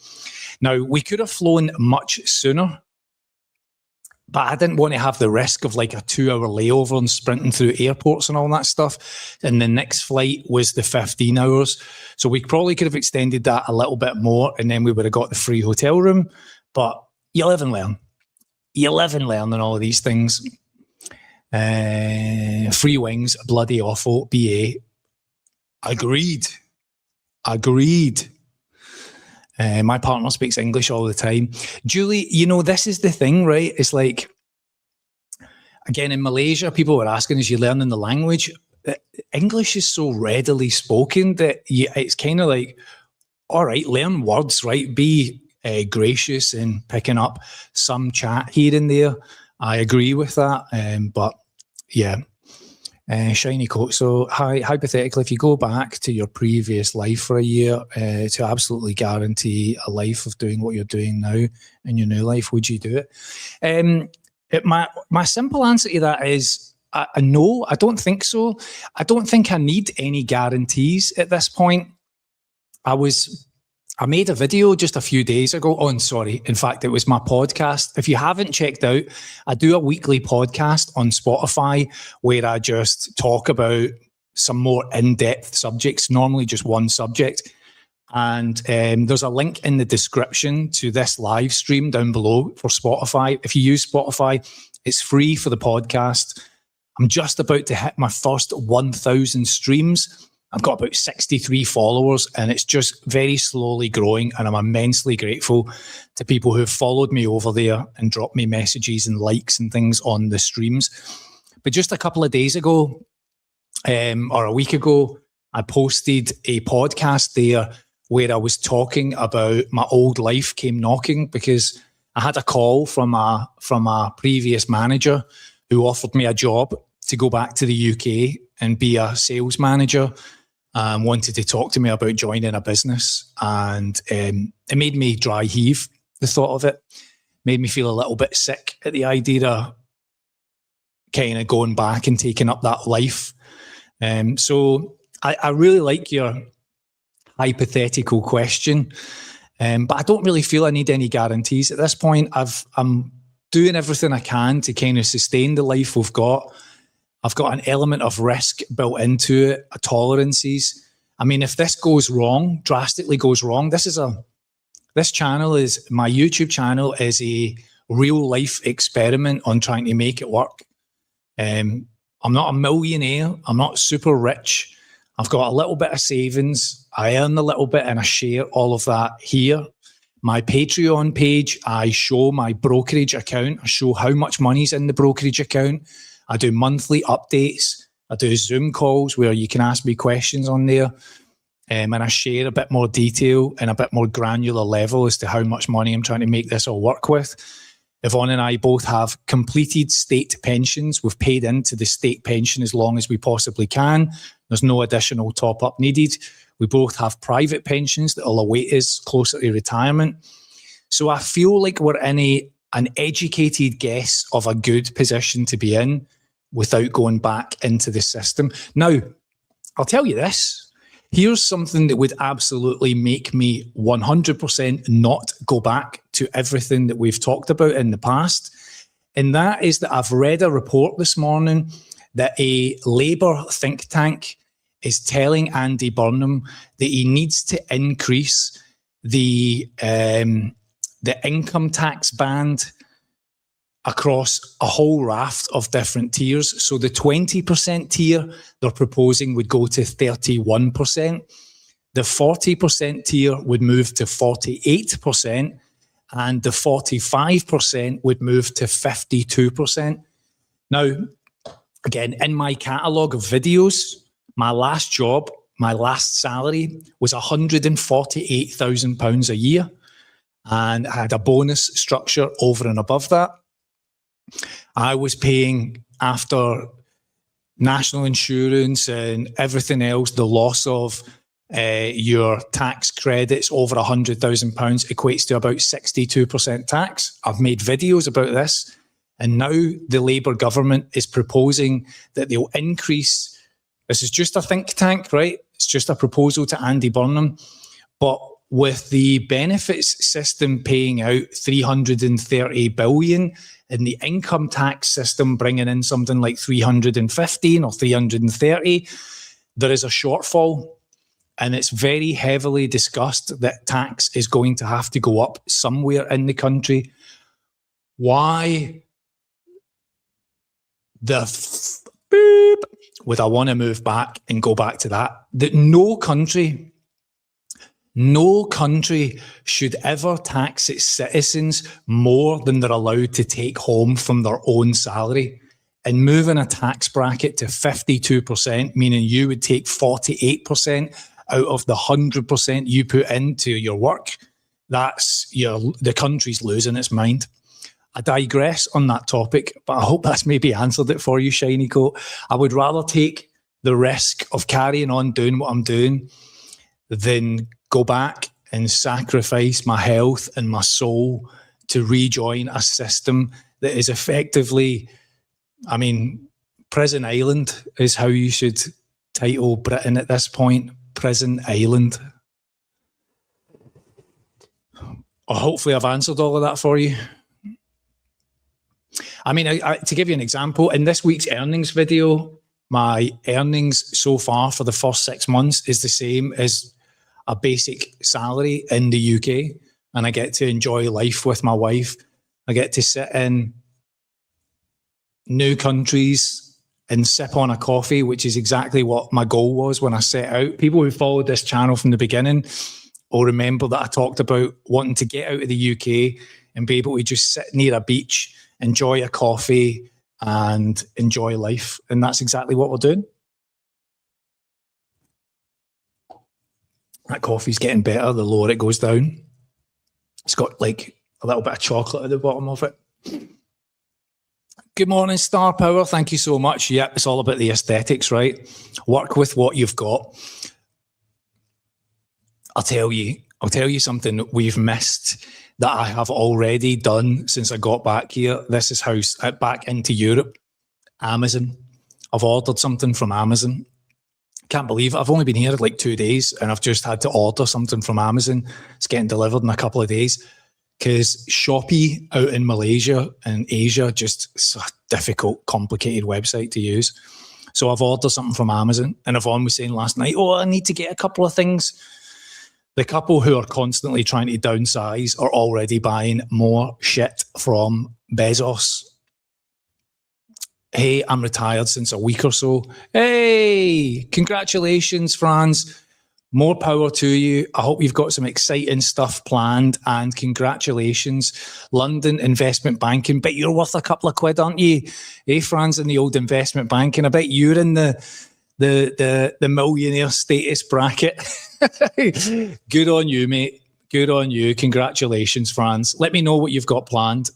Now, we could have flown much sooner. But I didn't want to have the risk of like a 2-hour layover and sprinting through airports and all that stuff. And the next flight was the 15 hours. So we probably could have extended that a little bit more, and then we would have got the free hotel room. But you live and learn. You live and learn and all of these things. Free wings, bloody awful. BA. Agreed. My partner speaks English all the time. Julie, this is the thing, right? It's like, again, in Malaysia, people were asking, as you're learning the language, English is so readily spoken that it's kind of like, all right, learn words, right? Be gracious in picking up some chat here and there. I agree with that. But yeah. Shiny coat. So hypothetically, if you go back to your previous life for a year to absolutely guarantee a life of doing what you're doing now in your new life, would you do it? My simple answer to that is no, I don't think so. I don't think I need any guarantees at this point. I made a video just a few days ago. In fact, it was my podcast. If you haven't checked out, I do a weekly podcast on Spotify where I just talk about some more in-depth subjects, normally just one subject. And there's a link in the description to this live stream down below for Spotify. If you use Spotify, it's free for the podcast. I'm just about to hit my first 1,000 streams. I've got about 63 followers, and it's just very slowly growing, and I'm immensely grateful to people who have followed me over there and dropped me messages and likes and things on the streams. But just a couple of days ago, or a week ago, I posted a podcast there where I was talking about my old life came knocking, because I had a call from a previous manager who offered me a job to go back to the UK and be a sales manager. Wanted to talk to me about joining a business, and it made me dry heave, the thought of it. Made me feel a little bit sick at the idea of kind of going back and taking up that life. So I really like your hypothetical question, but I don't really feel I need any guarantees at this point. I'm doing everything I can to kind of sustain the life we've got. I've got an element of risk built into it, tolerances. I mean, if this goes wrong, drastically goes wrong, my YouTube channel is a real life experiment on trying to make it work. I'm not a millionaire. I'm not super rich. I've got a little bit of savings. I earn a little bit and I share all of that here. My Patreon page, I show my brokerage account. I show how much money's in the brokerage account. I do monthly updates. I do Zoom calls where you can ask me questions on there. And I share a bit more detail and a bit more granular level as to how much money I'm trying to make this all work with. Yvonne and I both have completed state pensions. We've paid into the state pension as long as we possibly can. There's no additional top-up needed. We both have private pensions that will await us closer to retirement. So I feel like we're in an educated guess of a good position to be in without going back into the system. Now, I'll tell you this. Here's something that would absolutely make me 100% not go back to everything that we've talked about in the past. And that is that I've read a report this morning that a Labour think tank is telling Andy Burnham that he needs to increase the income tax band across a whole raft of different tiers. So the 20% tier they're proposing would go to 31%. The 40% tier would move to 48%, and the 45% would move to 52%. Now, again, in my catalogue of videos, my last job, my last salary was £148,000 a year. And I had a bonus structure over and above that. I was paying, after national insurance and everything else, the loss of your tax credits over £100,000 equates to about 62% tax. I've made videos about this. And now the Labour government is proposing that they'll increase. This is just a think tank, right? It's just a proposal to Andy Burnham. But with the benefits system paying out 330 billion and the income tax system bringing in something like 315 or 330, there is a shortfall. And it's very heavily discussed that tax is going to have to go up somewhere in the country. Why would I want to move back and go back to that? That no country should ever tax its citizens more than they're allowed to take home from their own salary. And moving a tax bracket to 52%, meaning you would take 48% out of the 100% you put into your work, the country's losing its mind. I digress on that topic, but I hope that's maybe answered it for you, Shiny Coat. I would rather take the risk of carrying on doing what I'm doing than go back and sacrifice my health and my soul to rejoin a system that is effectively, I mean, Prison Island is how you should title Britain at this point. Prison Island. Hopefully I've answered all of that for you. I mean, to give you an example, in this week's earnings video, my earnings so far for the first 6 months is the same as a basic salary in the UK, and I get to enjoy life with my wife. I get to sit in new countries and sip on a coffee, which is exactly what my goal was when I set out. People who followed this channel from the beginning will remember that I talked about wanting to get out of the UK and be able to just sit near a beach, enjoy a coffee and enjoy life. And that's exactly what we're doing. That coffee's getting better the lower it goes down. It's got like a little bit of chocolate at the bottom of it. Good morning, Star Power. Thank you so much. Yep, it's all about the aesthetics, right? Work with what you've got. I'll tell you something that we've missed that I have already done since I got back here. This is how back into Europe. Amazon. I've ordered something from Amazon. Can't believe it. I've only been here like 2 days and I've just had to order something from Amazon. It's getting delivered in a couple of days. Because Shopee out in Malaysia and Asia, just it's a difficult, complicated website to use. So I've ordered something from Amazon, and Yvonne was saying last night, I need to get a couple of things. The couple who are constantly trying to downsize are already buying more shit from Bezos. Hey, I'm retired since a week or so. Hey, congratulations, Franz. More power to you. I hope you've got some exciting stuff planned, and congratulations. London investment banking. Bet you're worth a couple of quid, aren't you? Hey, Franz, in the old investment banking. I bet you're in the millionaire status bracket. Good on you, mate. Good on you. Congratulations, Franz. Let me know what you've got planned.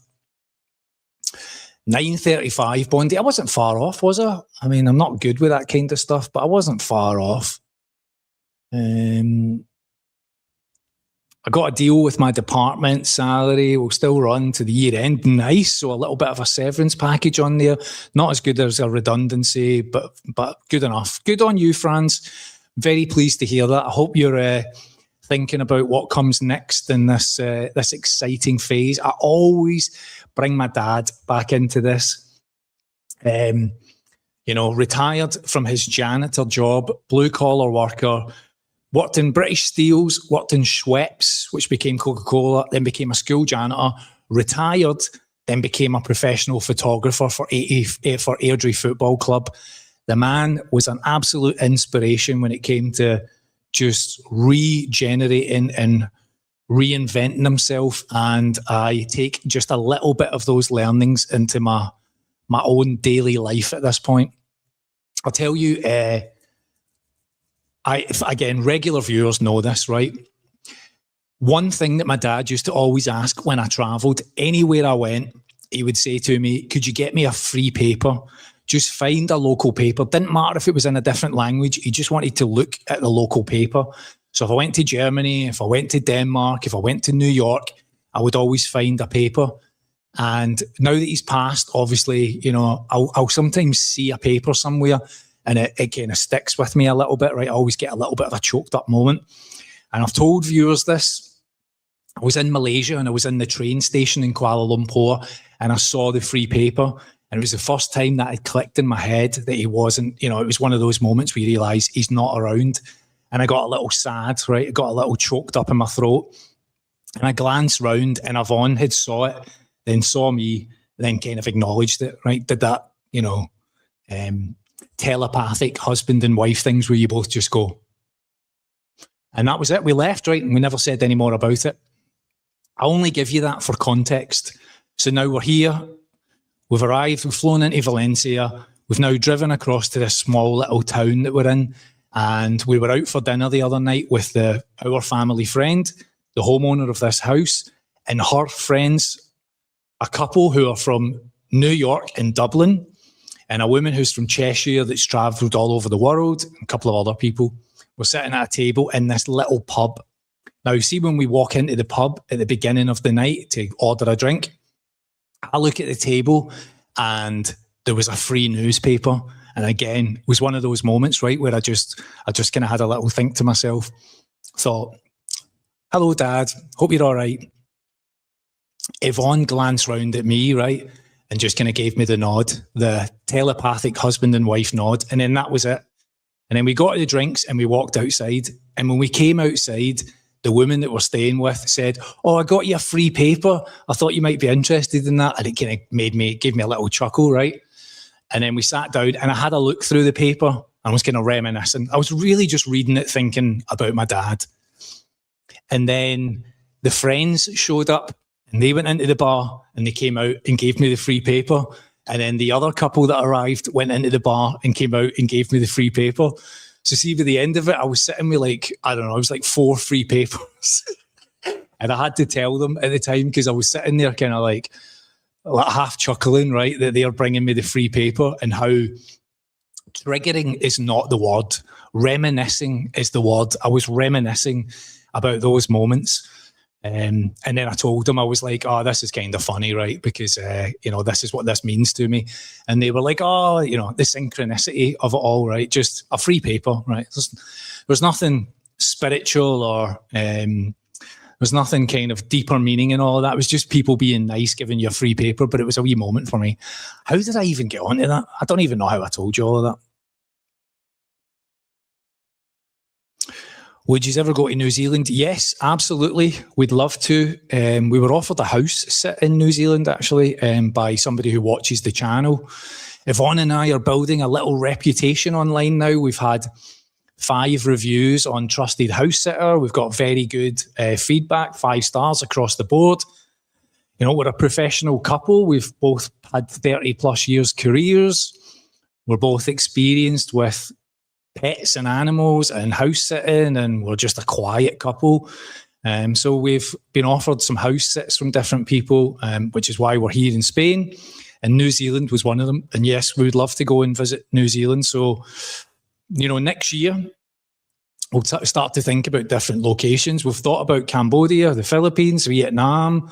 9:35 Bondi. I wasn't far off, was I? I mean, I'm not good with that kind of stuff, but I wasn't far off. I got a deal with my department. Salary will still run to the year end. Nice. So a little bit of a severance package on there. Not as good as a redundancy, but good enough. Good on you, Franz. Very pleased to hear that. I hope you're thinking about what comes next in this exciting phase. I always bring my dad back into this. Retired from his janitor job, blue collar worker. Worked in British Steels, worked in Schweppes, which became Coca-Cola, then became a school janitor, retired, then became a professional photographer for Airdrie Football Club. The man was an absolute inspiration when it came to just regenerating and reinventing himself. And I take just a little bit of those learnings into my own daily life at this point. I'll tell you, again, regular viewers know this, right? One thing that my dad used to always ask when I travelled, anywhere I went, he would say to me, could you get me a free paper? Just find a local paper. Didn't matter if it was in a different language. He just wanted to look at the local paper. So if I went to Germany, if I went to Denmark, if I went to New York, I would always find a paper. And now that he's passed, obviously, I'll sometimes see a paper somewhere and it kind of sticks with me a little bit, right? I always get a little bit of a choked up moment. And I've told viewers this. I was in Malaysia and I was in the train station in Kuala Lumpur and I saw the free paper. And it was the first time that it clicked in my head that he wasn't, it was one of those moments where you realise he's not around. And I got a little sad, right? I got a little choked up in my throat. And I glanced round and Yvonne had saw it, then saw me, then kind of acknowledged it, right? Did that, telepathic husband and wife things where you both just go. And that was it. We left, right? And we never said any more about it. I only give you that for context. So now we're here. We've arrived. We've flown into Valencia. We've now driven across to this small little town that we're in. And we were out for dinner the other night with our family friend, the homeowner of this house, and her friends, a couple who are from New York and Dublin, and a woman who's from Cheshire that's travelled all over the world, and a couple of other people. We're sitting at a table in this little pub. Now, you see, when we walk into the pub at the beginning of the night to order a drink, I look at the table and there was a free newspaper. And again, it was one of those moments, right, where I just kind of had a little think to myself, thought, hello, Dad, hope you're all right. Yvonne glanced round at me, right, and just kind of gave me the nod, the telepathic husband and wife nod. And then that was it. And then we got the drinks and we walked outside. And when we came outside, the woman that we're staying with said, oh, I got you a free paper. I thought you might be interested in that. And it kind of gave me a little chuckle, right? And then we sat down and I had a look through the paper and I was kind of reminiscing. I was really just reading it, thinking about my dad. And then the friends showed up and they went into the bar and they came out and gave me the free paper. And then the other couple that arrived went into the bar and came out and gave me the free paper. So see, by the end of it, I was sitting with it was like 4 free papers. And I had to tell them at the time because I was sitting there kind of like half chuckling, right, that they are bringing me the free paper, and how triggering is not the word. Reminiscing is the word. I was reminiscing about those moments. And then I told them, I was like, oh, this is kind of funny, right? Because, this is what this means to me. And they were like, oh, the synchronicity of it all, right? Just a free paper, right? There's nothing spiritual or there's nothing kind of deeper meaning in all of that. It was just people being nice, giving you a free paper, but it was a wee moment for me. How did I even get onto that? I don't even know how I told you all of that. Would you ever go to New Zealand? Yes, absolutely. We'd love to. We were offered a house sit in New Zealand, actually, by somebody who watches the channel. Yvonne and I are building a little reputation online now. We've had 5 reviews on Trusted House Sitter. We've got very good feedback, 5 stars across the board. We're a professional couple. We've both had 30 plus years careers. We're both experienced with pets and animals and house sitting, and we're just a quiet couple. So we've been offered some house sits from different people, which is why we're here in Spain. And New Zealand was one of them. And yes, we would love to go and visit New Zealand. So, next year, we'll start to think about different locations. We've thought about Cambodia, the Philippines, Vietnam,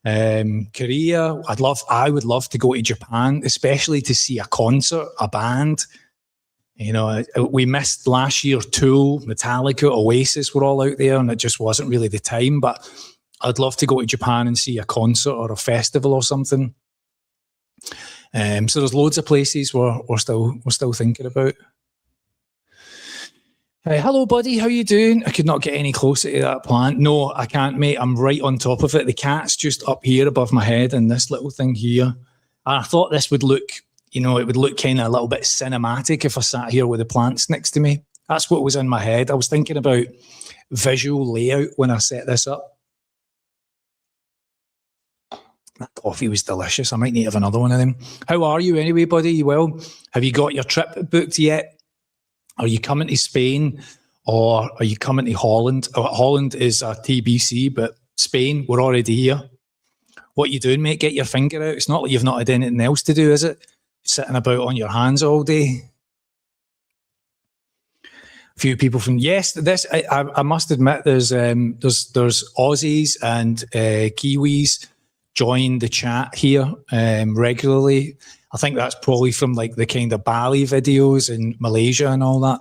Korea. I would love to go to Japan, especially to see a concert, a band. We missed last year. Tool, Metallica, Oasis were all out there, and it just wasn't really the time. But I'd love to go to Japan and see a concert or a festival or something. So there's loads of places we're still thinking about. Hello, buddy. How you doing? I could not get any closer to that plant. No, I can't, mate. I'm right on top of it. The cat's just up here above my head, and this little thing here. And I thought this would look. It would look kind of a little bit cinematic if I sat here with the plants next to me. That's what was in my head. I was thinking about visual layout when I set this up. That coffee was delicious. I might need to have another one of them. How are you anyway, buddy? You well? Have you got your trip booked yet? Are you coming to Spain or are you coming to Holland? Holland is a TBC, but Spain, we're already here. What you doing, mate? Get your finger out. It's not like you've not had anything else to do, is it? Sitting about on your hands all day. A few people from I must admit there's Aussies and Kiwis join the chat here regularly. I think that's probably from like the kind of Bali videos in Malaysia and all that.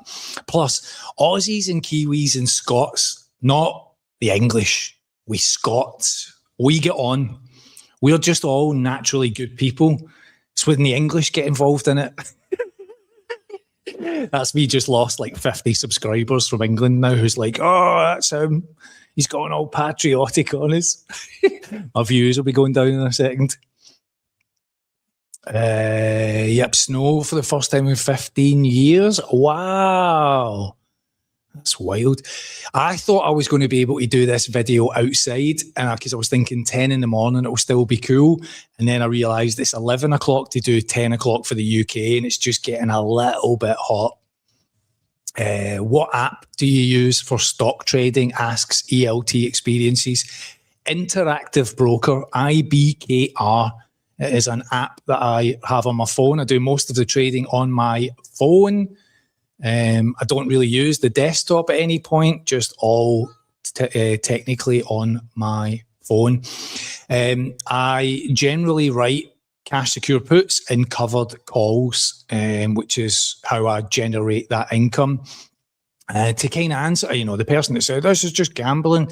Plus Aussies and Kiwis and Scots not the English. We Scots, we get on. We're just all naturally good people. It's when the English get involved in it. That's me just lost like 50 subscribers from England now who's like, oh, that's him. He's going all patriotic on us. My views will be going down in a second. Yep, snow for the first time in 15 years. Wow. That's wild. I thought I was going to be able to do this video outside because I was thinking 10 in the morning, it will still be cool. And then I realised it's 11 o'clock to do 10 o'clock for the UK and it's just getting a little bit hot. What app do you use for stock trading? Asks ELT Experiences. Interactive Broker, IBKR. It is an app that I have on my phone. I do most of the trading on my phone. I don't really use the desktop at any point, just all technically on my phone. I generally write cash secure puts in covered calls, which is how I generate that income. To kind of answer, the person that said, this is just gambling.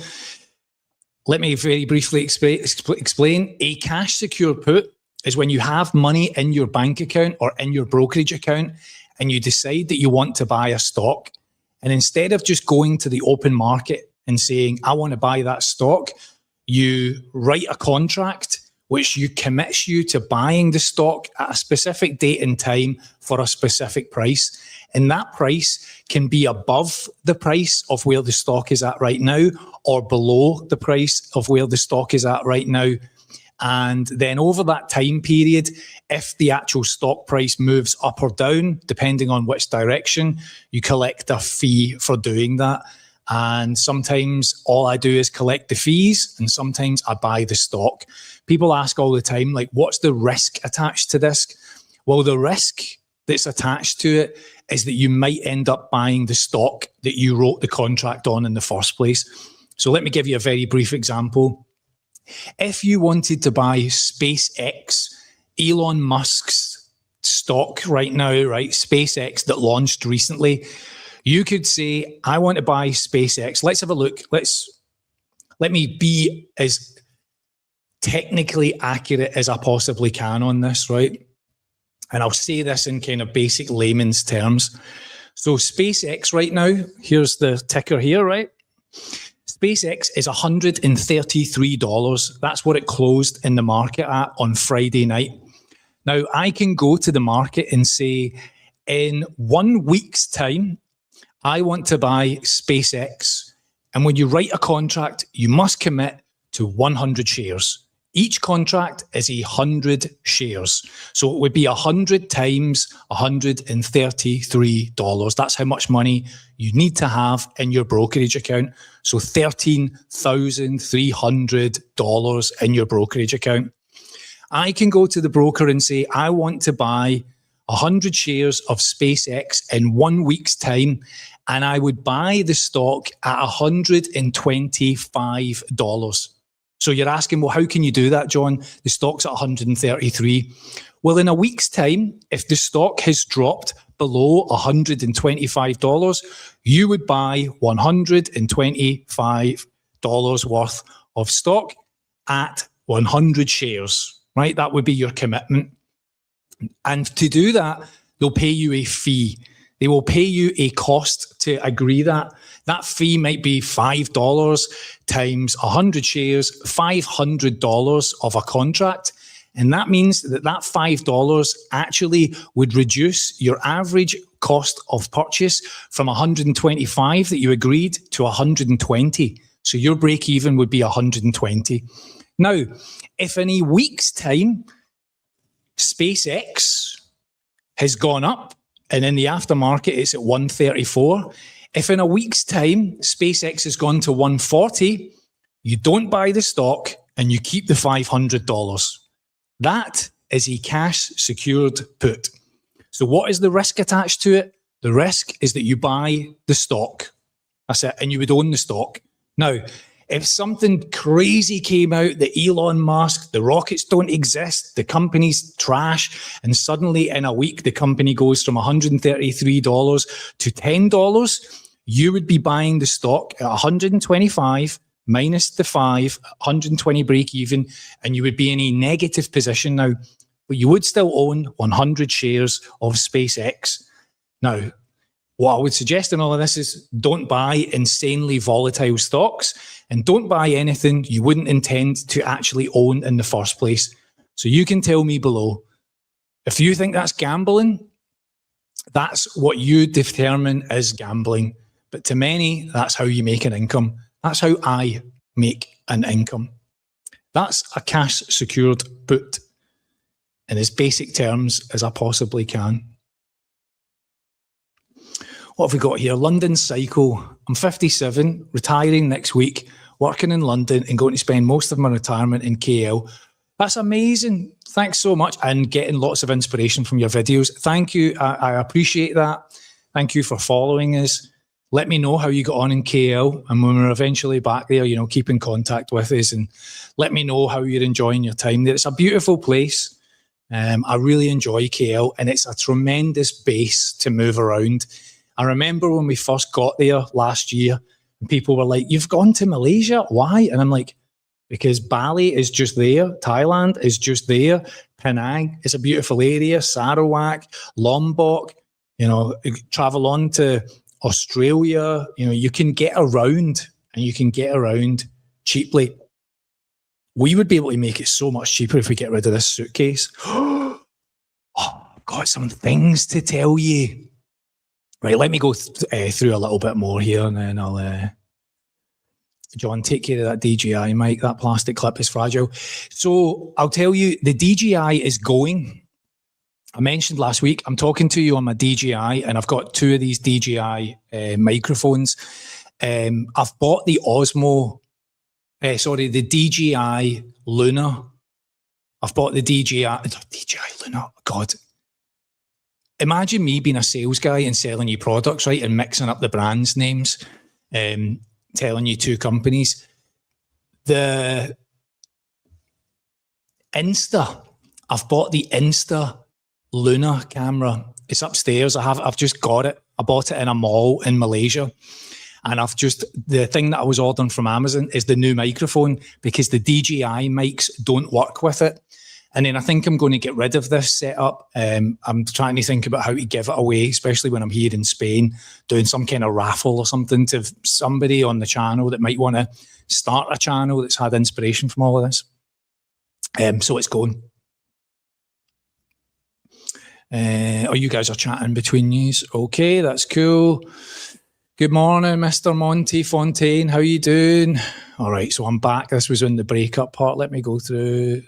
Let me very briefly explain. A cash secure put is when you have money in your bank account or in your brokerage account and you decide that you want to buy a stock. And instead of just going to the open market and saying, I want to buy that stock, you write a contract which commits you to buying the stock at a specific date and time for a specific price. And that price can be above the price of where the stock is at right now or below the price of where the stock is at right now. And then over that time period, if the actual stock price moves up or down, depending on which direction, you collect a fee for doing that. And sometimes all I do is collect the fees and sometimes I buy the stock. People ask all the time, like, what's the risk attached to this? Well, the risk that's attached to it is that you might end up buying the stock that you wrote the contract on in the first place. So let me give you a very brief example. If you wanted to buy SpaceX, Elon Musk's stock right now, right, SpaceX that launched recently, you could say, I want to buy SpaceX. Let's have a look. Let me be as technically accurate as I possibly can on this, right? And I'll say this in kind of basic layman's terms. So SpaceX right now, here's the ticker here, right? SpaceX is $133. That's what it closed in the market at on Friday night. Now, I can go to the market and say, in 1 week's time, I want to buy SpaceX. And when you write a contract, you must commit to 100 shares. Each contract is 100 shares. So it would be 100 times $133. That's how much money you need to have in your brokerage account. So $13,300 in your brokerage account. I can go to the broker and say, I want to buy 100 shares of SpaceX in 1 week's time, and I would buy the stock at $125. So you're asking, well, how can you do that, John? The stock's at 133. Well, in a week's time, if the stock has dropped below $125, you would buy $125 worth of stock at 100 shares, right? That would be your commitment. And to do that, they'll pay you a fee. They will pay you a cost to agree that. That fee might be $5 times 100 shares, $500 of a contract. And that means that that $5 actually would reduce your average cost of purchase from 125 that you agreed to 120. So your break even would be 120. Now, if in a week's time, SpaceX has gone up and in the aftermarket it's at 134, if in a week's time, SpaceX has gone to 140, you don't buy the stock and you keep the $500. That is a cash secured put. So what is the risk attached to it? The risk is that you buy the stock. That's it. And you would own the stock. Now, if something crazy came out that Elon Musk, the rockets don't exist, the company's trash, and suddenly in a week the company goes from $133 to $10, you would be buying the stock at 125 minus the 5, 120 break even, and you would be in a negative position now, but you would still own 100 shares of SpaceX. Now, what I would suggest in all of this is don't buy insanely volatile stocks and don't buy anything you wouldn't intend to actually own in the first place. So you can tell me below, if you think that's gambling, that's what you determine as gambling. But to many, that's how you make an income. That's how I make an income. That's a cash secured put in as basic terms as I possibly can. What have we got here? London Cycle. I'm 57, retiring next week, working in London and going to spend most of my retirement in KL. That's amazing. Thanks so much. And getting lots of inspiration from your videos. Thank you. I appreciate that. Thank you for following us. Let me know how you got on in KL. And when we're eventually back there, keep in contact with us and let me know how you're enjoying your time there. It's a beautiful place. I really enjoy KL and it's a tremendous base to move around. I remember when we first got there last year and people were like, you've gone to Malaysia? Why? And I'm like, because Bali is just there. Thailand is just there. Penang is a beautiful area. Sarawak, Lombok, travel on to Australia. You can get around and you can get around cheaply. We would be able to make it so much cheaper if we get rid of this suitcase. Oh, I've got some things to tell you. Right, let me go through a little bit more here and then I'll... John, take care of that DJI mic. That plastic clip is fragile. So I'll tell you, the DJI is going. I mentioned last week, I'm talking to you on my DJI and I've got 2 of these DJI microphones. I've bought the the DJI Luna. I've bought the DJI Luna. God. Imagine me being a sales guy and selling you products, right? And mixing up the brands names, telling you 2 companies. The Insta, I've bought the Insta Luna camera. It's upstairs. I've just got it. I bought it in a mall in Malaysia. And the thing that I was ordering from Amazon is the new microphone because the DJI mics don't work with it. And then I think I'm going to get rid of this setup. I'm trying to think about how to give it away, especially when I'm here in Spain, doing some kind of raffle or something to somebody on the channel that might want to start a channel that's had inspiration from all of this. So it's going. You guys are chatting between yous. Okay, that's cool. Good morning, Mr. Monty Fontaine. How you doing? All right, so I'm back. This was in the breakup part. Let me go through.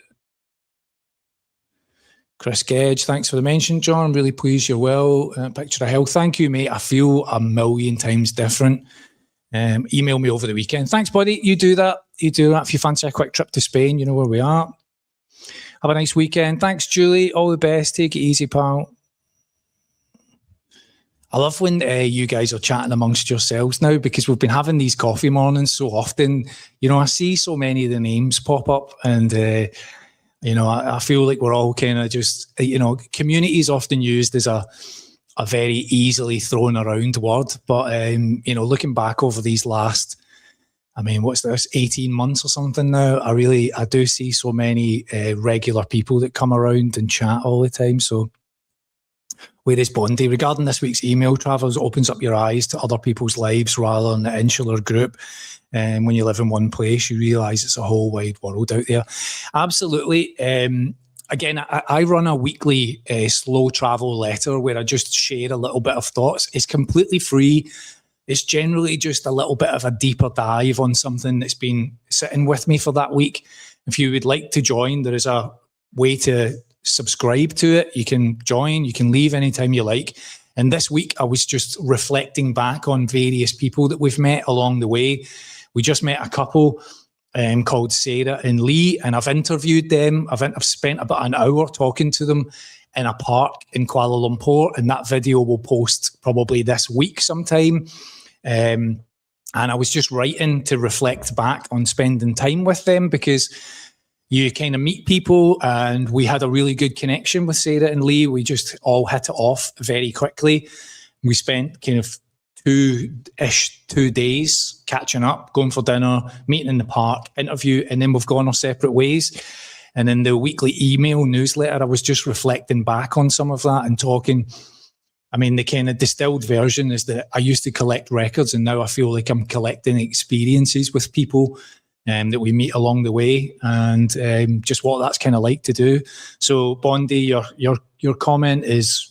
Chris Gedge, thanks for the mention, John. I'm really pleased you're well. Picture of health. Thank you, mate. I feel a million times different. Email me over the weekend. Thanks, buddy. You do that. If you fancy a quick trip to Spain, you know where we are. Have a nice weekend. Thanks, Julie. All the best. Take it easy, pal. I love when you guys are chatting amongst yourselves now because we've been having these coffee mornings so often. I see so many of the names pop up and... I feel like we're all kind of just, community is often used as a very easily thrown around word. But, looking back over these last, what's this, 18 months or something now, I do see so many regular people that come around and chat all the time. So where is Bondi? Regarding this week's email, Travellers opens up your eyes to other people's lives rather than the insular group. And when you live in one place, you realise it's a whole wide world out there. Absolutely. Again, I run a weekly slow travel letter where I just share a little bit of thoughts. It's completely free. It's generally just a little bit of a deeper dive on something that's been sitting with me for that week. If you would like to join, there is a way to subscribe to it. You can join, you can leave anytime you like. And this week, I was just reflecting back on various people that we've met along the way. We just met a couple called Sarah and Lee, and I've interviewed them. I've spent about an hour talking to them in a park in Kuala Lumpur, and that video will post probably this week sometime. And I was just writing to reflect back on spending time with them because you kind of meet people, and we had a really good connection with Sarah and Lee. We just all hit it off very quickly. We spent kind of 2 days, catching up, going for dinner, meeting in the park, interview, and then we've gone our separate ways. And in the weekly email newsletter, I was just reflecting back on some of that and talking. I mean, the kind of distilled version is that I used to collect records, and now I feel like I'm collecting experiences with people that we meet along the way, and just what that's kind of like to do. So, Bondi, your comment is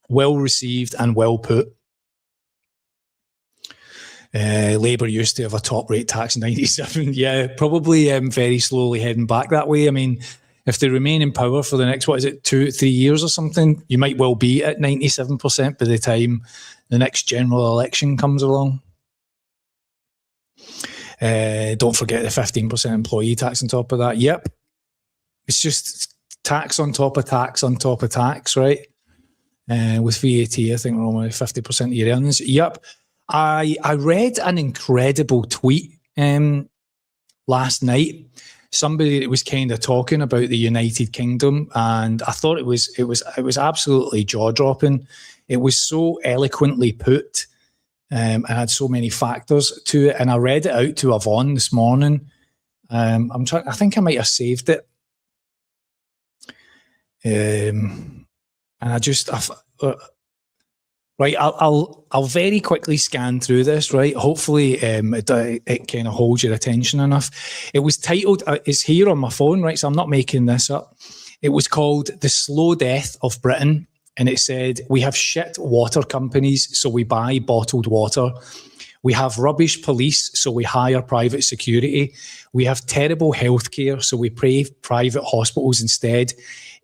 well received and well put. Labour used to have a top rate tax in 97. Yeah, probably very slowly heading back that way. I mean, if they remain in power for the next, 2-3 years or something, you might well be at 97% by the time the next general election comes along. Don't forget the 15% employee tax on top of that. Yep. It's just tax on top of tax on top of tax, right? With VAT, I think we're only 50% of your earnings. Yep. I read an incredible tweet last night. Somebody that was kind of talking about the United Kingdom, and I thought it was absolutely jaw-dropping. It was so eloquently put, and had so many factors to it. And I read it out to Yvonne this morning. I think I might have saved it. And right, I'll very quickly scan through this, right? Hopefully it kind of holds your attention enough. It was titled, it's here on my phone, right? So I'm not making this up. It was called The Slow Death of Britain. And it said, we have shit water companies, so we buy bottled water. We have rubbish police, so we hire private security. We have terrible healthcare, so we pay private hospitals instead.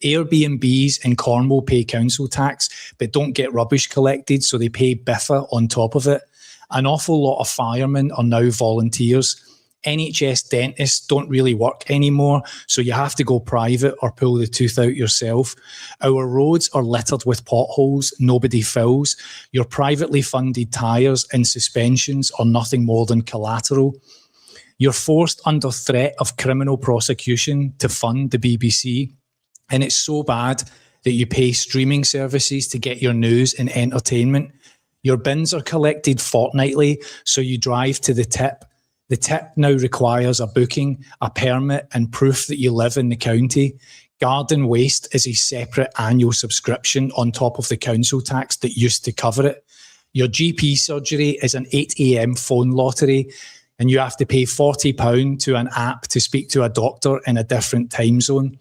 Airbnbs in Cornwall pay council tax, but don't get rubbish collected, so they pay BIFA on top of it. An awful lot of firemen are now volunteers. NHS dentists don't really work anymore, so you have to go private or pull the tooth out yourself. Our roads are littered with potholes nobody fills. Your privately funded tyres and suspensions are nothing more than collateral. You're forced under threat of criminal prosecution to fund the BBC, and it's so bad that you pay streaming services to get your news and entertainment. Your bins are collected fortnightly, so you drive to the tip. The tip now requires a booking, a permit, and proof that you live in the county. Garden waste is a separate annual subscription on top of the council tax that used to cover it. Your GP surgery is an 8 a.m. phone lottery, and you have to pay £40 to an app to speak to a doctor in a different time zone.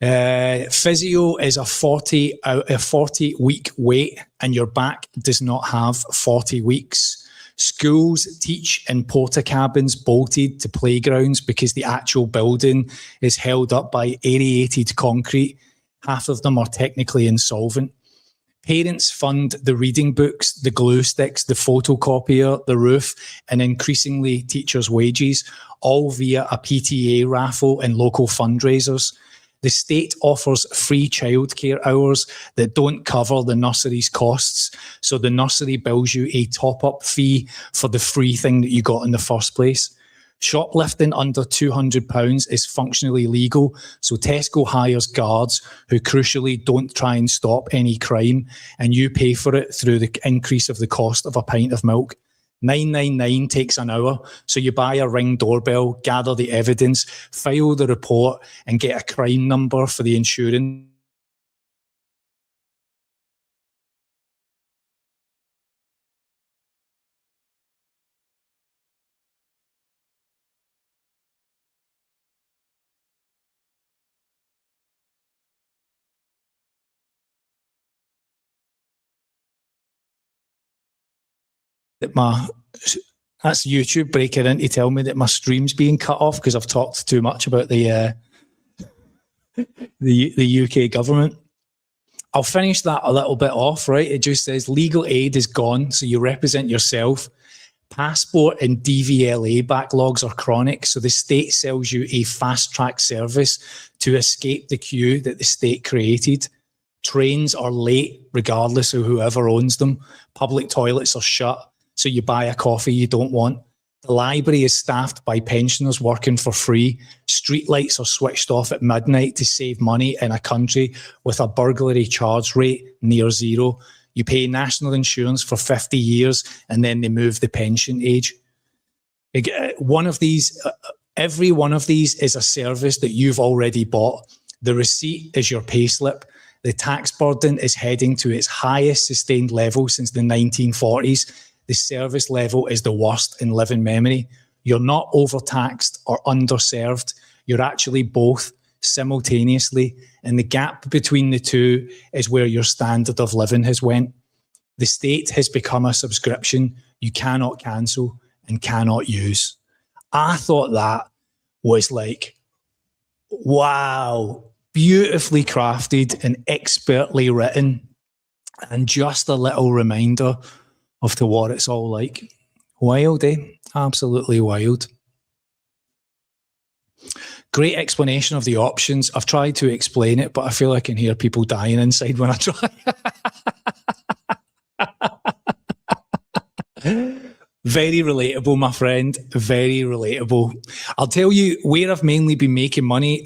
Physio is a 40-week wait, and your back does not have 40 weeks. Schools teach in porta cabins bolted to playgrounds because the actual building is held up by aerated concrete. Half of them are technically insolvent. Parents fund the reading books, the glue sticks, the photocopier, the roof, and increasingly teachers' wages, all via a PTA raffle and local fundraisers. The state offers free childcare hours that don't cover the nursery's costs. So the nursery bills you a top-up fee for the free thing that you got in the first place. Shoplifting under £200 is functionally legal. So Tesco hires guards who crucially don't try and stop any crime, and you pay for it through the increase of the cost of a pint of milk. 999 takes an hour, so you buy a Ring doorbell, gather the evidence, file the report, and get a crime number for the insurance. That's YouTube breaking in to tell me that my stream's being cut off because I've talked too much about the UK government. I'll finish that a little bit off, right? It just says legal aid is gone, so you represent yourself. Passport and DVLA backlogs are chronic, so the state sells you a fast-track service to escape the queue that the state created. Trains are late, regardless of whoever owns them. Public toilets are shut, so you buy a coffee you don't want. The library is staffed by pensioners working for free. Streetlights are switched off at midnight to save money in a country with a burglary charge rate near zero. You pay national insurance for 50 years, and then they move the pension age. One of these, every one of these is a service that you've already bought. The receipt is your payslip. The tax burden is heading to its highest sustained level since the 1940s. The service level is the worst in living memory. You're not overtaxed or underserved. You're actually both simultaneously. And the gap between the two is where your standard of living has went. The state has become a subscription you cannot cancel and cannot use. I thought that was like, wow, beautifully crafted and expertly written, and just a little reminder of to what it's all like. Wild, eh? Absolutely wild. Great explanation of the options. I've tried to explain it, but I feel I can hear people dying inside when I try. Very relatable, my friend. Very relatable. I'll tell you where I've mainly been making money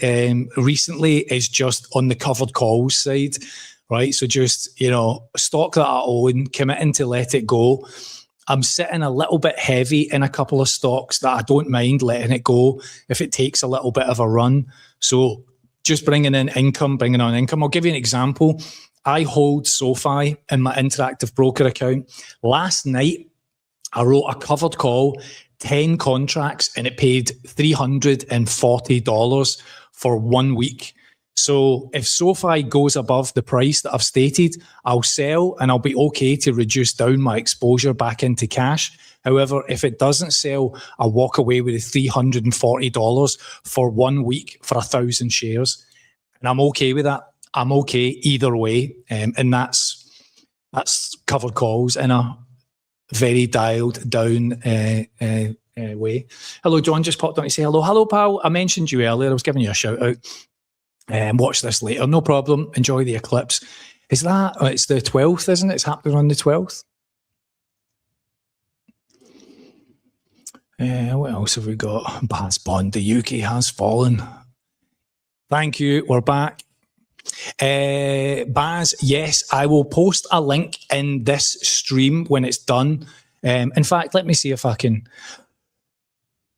recently is just on the covered calls side, right? So just, you know, stock that I own, committing to let it go. I'm sitting a little bit heavy in a couple of stocks that I don't mind letting it go if it takes a little bit of a run. So just bringing on income. I'll give you an example. I hold SoFi in my Interactive Broker account. Last night, I wrote a covered call, 10 contracts, and it paid $340 for 1 week. So if SoFi goes above the price that I've stated, I'll sell and I'll be okay to reduce down my exposure back into cash. However, if it doesn't sell, I'll walk away with $340 for 1 week for 1,000 shares. And I'm okay with that. I'm okay either way. And that's covered calls in a very dialed down way. Hello, John just popped on to say hello. Hello, pal. I mentioned you earlier. I was giving you a shout out. Watch this later. No problem. Enjoy the eclipse. Is that, it's the 12th, isn't it? It's happening on the 12th. What else have we got? Baz Bond, the UK has fallen. Thank you. We're back. Baz, yes, I will post a link in this stream when it's done. In fact, let me see if I can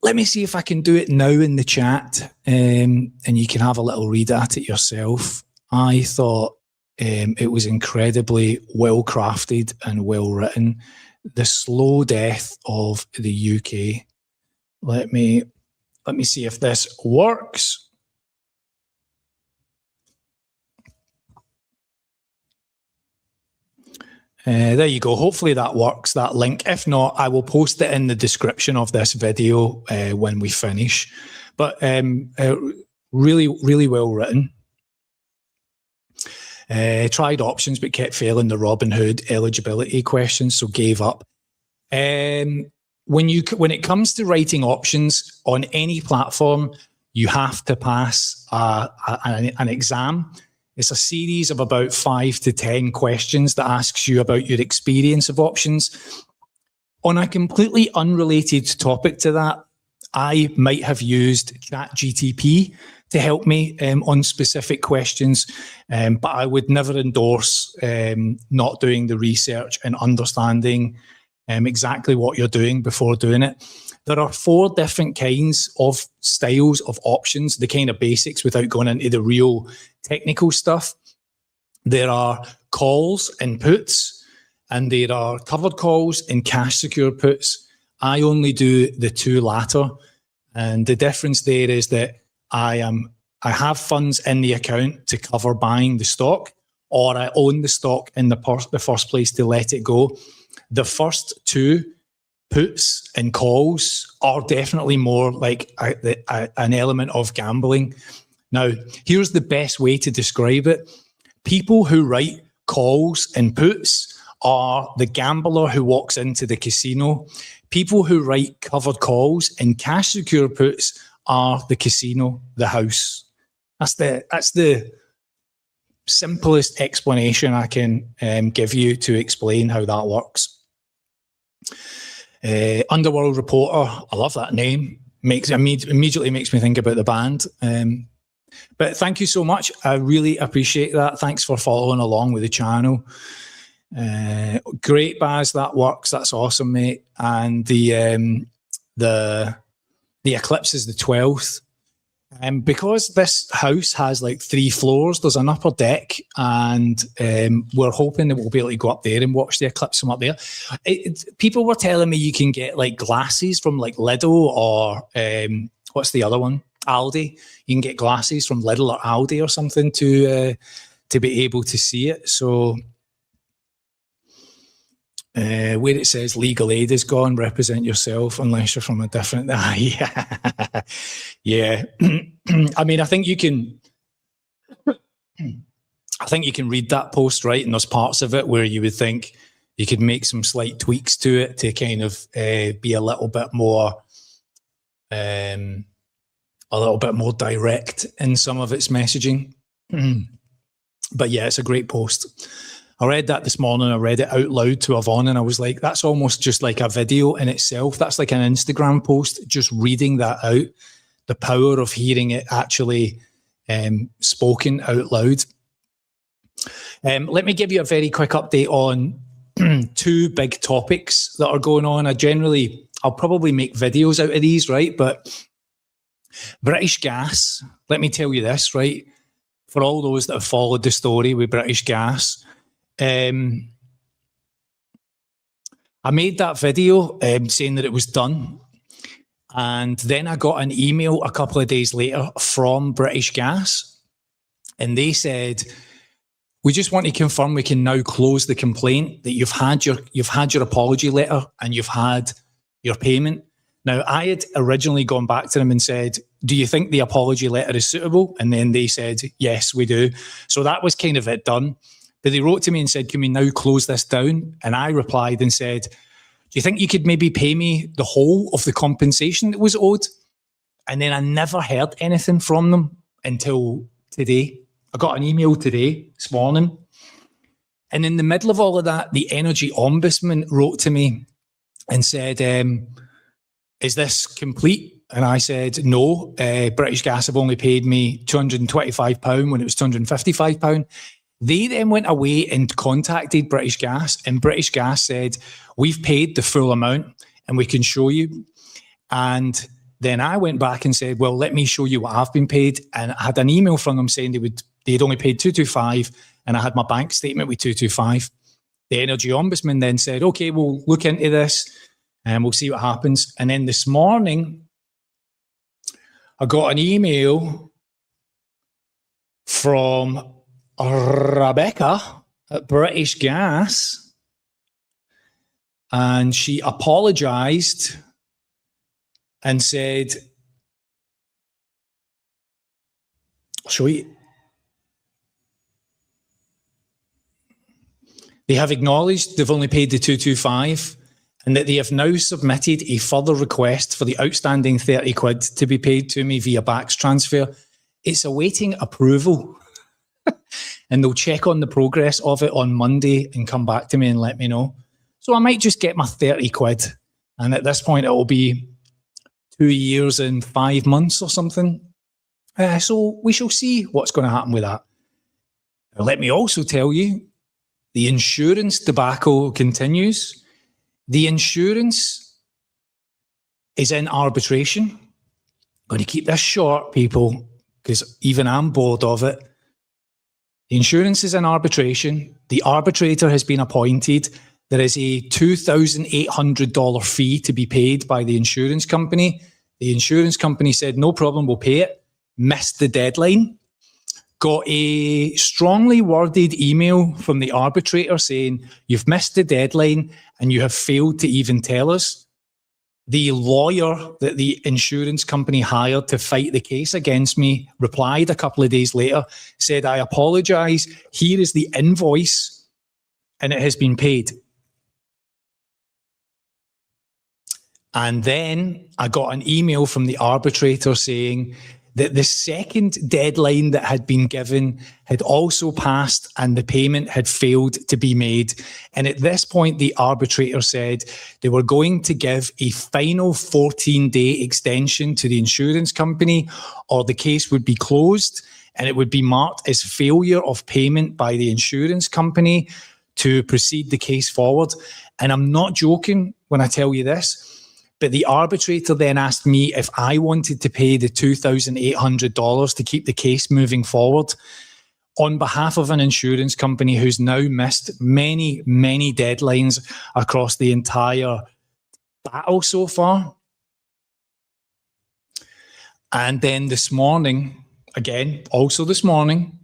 do it now in the chat, and you can have a little read at it yourself. I thought it was incredibly well crafted and well written. The slow death of the UK. Let me see if this works. There you go. Hopefully that works, that link. If not, I will post it in the description of this video when we finish. But really, really well written. Tried options, but kept failing the Robinhood eligibility questions, so gave up. When it comes to writing options on any platform, you have to pass an exam. It's a series of about 5 to 10 questions that asks you about your experience of options. On a completely unrelated topic to that, I might have used ChatGTP to help me on specific questions, but I would never endorse not doing the research and understanding exactly what you're doing before doing it. There are 4 different kinds of styles of options, the kind of basics without going into the real technical stuff. There are calls and puts, and there are covered calls and cash secure puts. I only do the 2 latter. And the difference there is that I have funds in the account to cover buying the stock, or I own the stock in the first place to let it go. The first 2, puts and calls, are definitely more like an element of gambling. Now, here's the best way to describe it. People who write calls and puts are the gambler who walks into the casino. People who write covered calls and cash secure puts are the casino, the house. That's the simplest explanation I can give you to explain how that works. Underworld Reporter, I love that name. Immediately makes me think about the band. But thank you so much. I really appreciate that. Thanks for following along with the channel. Great, Baz. That works. That's awesome, mate. And the eclipse is the 12th. Because this house has like 3 floors, there's an upper deck, and we're hoping that we'll be able to go up there and watch the eclipse from up there. People were telling me you can get like glasses from like Lidl or what's the other one? Aldi. You can get glasses from Lidl or Aldi or something to be able to see it. So where it says legal aid is gone, represent yourself unless you're from a different... yeah. Yeah. I mean, I think you can read that post, right? And there's parts of it where you would think you could make some slight tweaks to it to kind of be a little bit more direct in some of its messaging. But yeah, it's a great post. I read that this morning. I read it out loud to Yvonne, and I was like, that's almost just like a video in itself. That's like an Instagram post, just reading that out. The power of hearing it actually spoken out loud. Let me give you a very quick update on 2 big topics that are going on. I'll probably make videos out of these, right? But British Gas, let me tell you this, right? For all those that have followed the story with British Gas, I made that video saying that it was done. And then I got an email a couple of days later from British Gas. And they said, we just want to confirm we can now close the complaint, that you've had your apology letter and you've had your payment. Now, I had originally gone back to them and said, do you think the apology letter is suitable? And then they said, yes, we do. So that was kind of it done. But they wrote to me and said, can we now close this down? And I replied and said, do you think you could maybe pay me the whole of the compensation that was owed? And then I never heard anything from them until today. I got an email today, this morning. And in the middle of all of that, the Energy Ombudsman wrote to me and said, is this complete? And I said, no, British Gas have only paid me £225 when it was £255. They then went away and contacted British Gas, and British Gas said, we've paid the full amount and we can show you. And then I went back and said, well, let me show you what I've been paid. And I had an email from them saying they'd only paid 225, and I had my bank statement with 225. The Energy Ombudsman then said, okay, we'll look into this and we'll see what happens. And then this morning, I got an email from Rebecca at British Gas, and she apologised and said, I'll show you. They have acknowledged they've only paid the 225 and that they have now submitted a further request for the outstanding 30 quid to be paid to me via BACS transfer. It's awaiting approval. And they'll check on the progress of it on Monday and come back to me and let me know. So I might just get my 30 quid. And at this point, it will be 2 years and 5 months or something. So we shall see what's going to happen with that. Now, let me also tell you, the insurance debacle continues. The insurance is in arbitration. I'm going to keep this short, people, because even I'm bored of it. The insurance is in arbitration. The arbitrator has been appointed. There is a $2,800 fee to be paid by the insurance company. The insurance company said, no problem, we'll pay it. Missed the deadline. Got a strongly worded email from the arbitrator saying, you've missed the deadline and you have failed to even tell us. The lawyer that the insurance company hired to fight the case against me replied a couple of days later, said, I apologise, here is the invoice, and it has been paid. And then I got an email from the arbitrator saying that the second deadline that had been given had also passed and the payment had failed to be made. And at this point, the arbitrator said they were going to give a final 14-day extension to the insurance company, or the case would be closed and it would be marked as failure of payment by the insurance company. to proceed the case forward. And I'm not joking when I tell you this, but the arbitrator then asked me if I wanted to pay the $2,800 to keep the case moving forward on behalf of an insurance company who's now missed many, many deadlines across the entire battle so far. And then this morning, again, also this morning,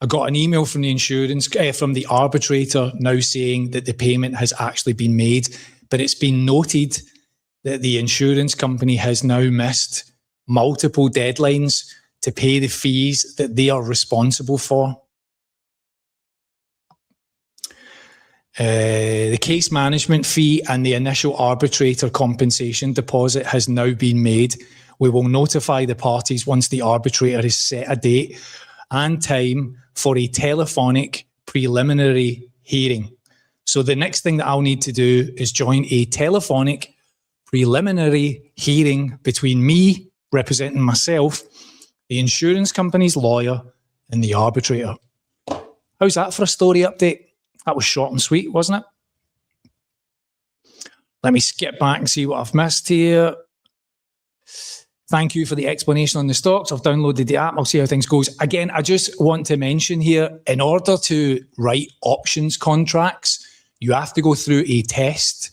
I got an email from the arbitrator now saying that the payment has actually been made, but it's been noted that the insurance company has now missed multiple deadlines to pay the fees that they are responsible for. The case management fee and the initial arbitrator compensation deposit has now been made. We will notify the parties once the arbitrator has set a date and time for a telephonic preliminary hearing. So the next thing that I'll need to do is join a telephonic preliminary hearing between me, representing myself, the insurance company's lawyer, and the arbitrator. How's that for a story update? That was short and sweet, wasn't it? Let me skip back and see what I've missed here. Thank you for the explanation on the stocks. I've downloaded the app. I'll see how things goes. Again, I just want to mention here, in order to write options contracts, you have to go through a test,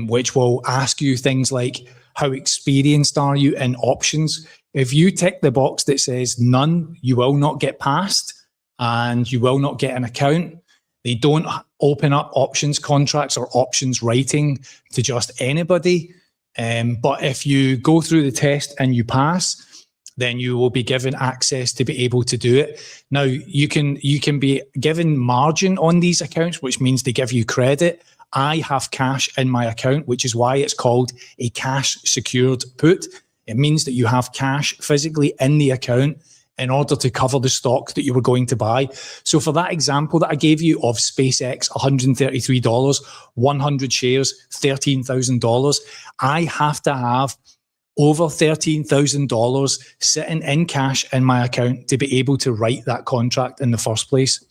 which will ask you things like, how experienced are you in options? If you tick the box that says none, you will not get passed and you will not get an account. They don't open up options contracts or options writing to just anybody. But if you go through the test and you pass, then you will be given access to be able to do it. Now, you can be given margin on these accounts, which means they give you credit. I have cash in my account, which is why it's called a cash secured put. It means that you have cash physically in the account in order to cover the stock that you were going to buy. So for that example that I gave you of SpaceX, $133, 100 shares, $13,000, I have to have over $13,000 sitting in cash in my account to be able to write that contract in the first place.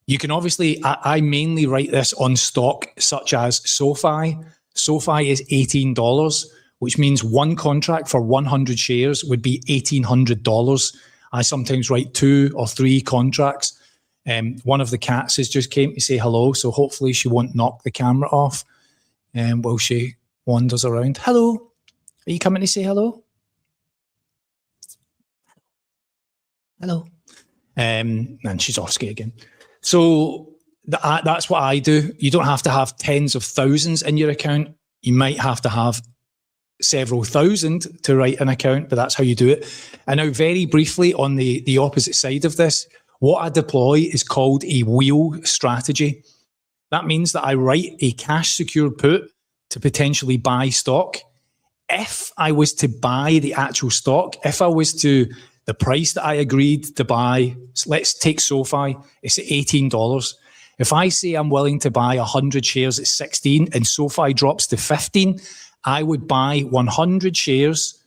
You can obviously, I mainly write this on stock such as SoFi. SoFi is $18, which means one contract for 100 shares would be $1,800. I sometimes write 2 or 3 contracts. One of the cats has just came to say hello, so hopefully she won't knock the camera off while she wanders around. Hello, are you coming to say hello? Hello. And she's off skate again. So that's what I do. You don't have to have tens of thousands in your account. You might have to have several thousand to write an account, but that's how you do it. And now very briefly on the opposite side of this, what I deploy is called a wheel strategy. That means that I write a cash secure put to potentially buy stock. If I was to buy the actual stock, if I was to, the price that I agreed to buy, let's take SoFi, it's at $18. If I say I'm willing to buy 100 shares at 16 and SoFi drops to 15, I would buy 100 shares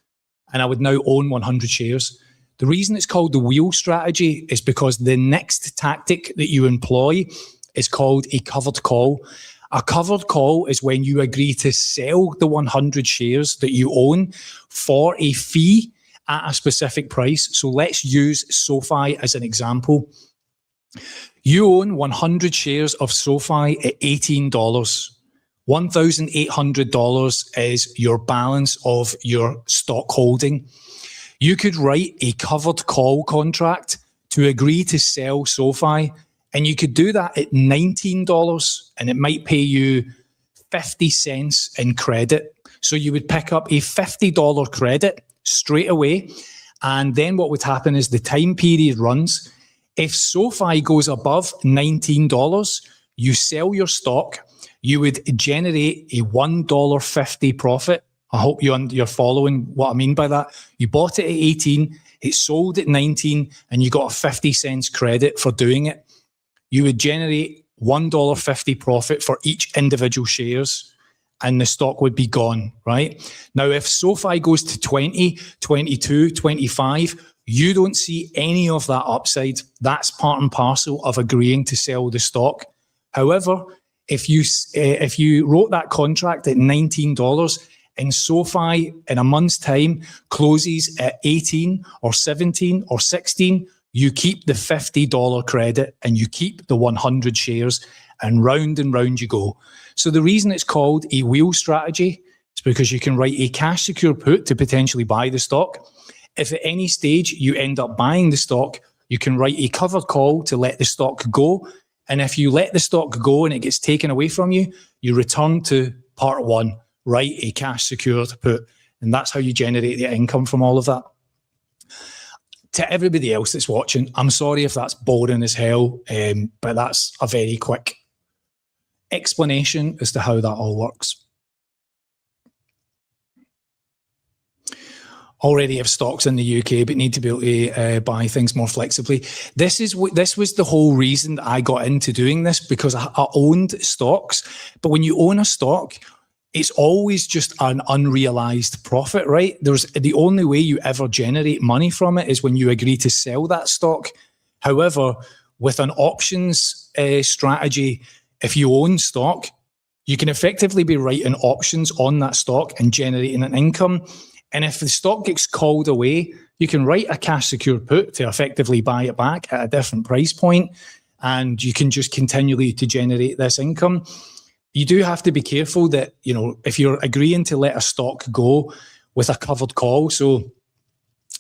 and I would now own 100 shares. The reason it's called the wheel strategy is because the next tactic that you employ is called a covered call. A covered call is when you agree to sell the 100 shares that you own for a fee at a specific price. So let's use SoFi as an example. You own 100 shares of SoFi at $18. $1,800 is your balance of your stock holding. You could write a covered call contract to agree to sell SoFi, and you could do that at $19, and it might pay you 50 cents in credit. So you would pick up a $50 credit straight away, and then what would happen is the time period runs. If SoFi goes above $19, you sell your stock. You would generate a $1.50 profit. I hope you're following what I mean by that. You bought it at 18, it sold at 19, and you got a 50 cents credit for doing it. You would generate $1.50 profit for each individual shares, and the stock would be gone, right? Now, if SoFi goes to 20, 22, 25, You don't see any of that upside. That's part and parcel of agreeing to sell the stock. However, if you wrote that contract at $19 and SoFi in a month's time closes at 18 or 17 or 16, you keep the $50 credit and you keep the 100 shares, and round you go. So the reason it's called a wheel strategy is because you can write a cash secure put to potentially buy the stock. If at any stage you end up buying the stock, you can write a covered call to let the stock go. And if you let the stock go and it gets taken away from you, you return to part one, write a cash secured put. And that's how you generate the income from all of that. To everybody else that's watching, I'm sorry if that's boring as hell, but that's a very quick explanation as to how that all works. Already have stocks in the UK, but need to be able to buy things more flexibly. This was the whole reason that I got into doing this, because I owned stocks. But when you own a stock, it's always just an unrealized profit, right? The only way you ever generate money from it is when you agree to sell that stock. However, with an options strategy, if you own stock, you can effectively be writing options on that stock and generating an income. And if the stock gets called away, you can write a cash secure put to effectively buy it back at a different price point, and you can just continually to generate this income. You do have to be careful that, if you're agreeing to let a stock go with a covered call, so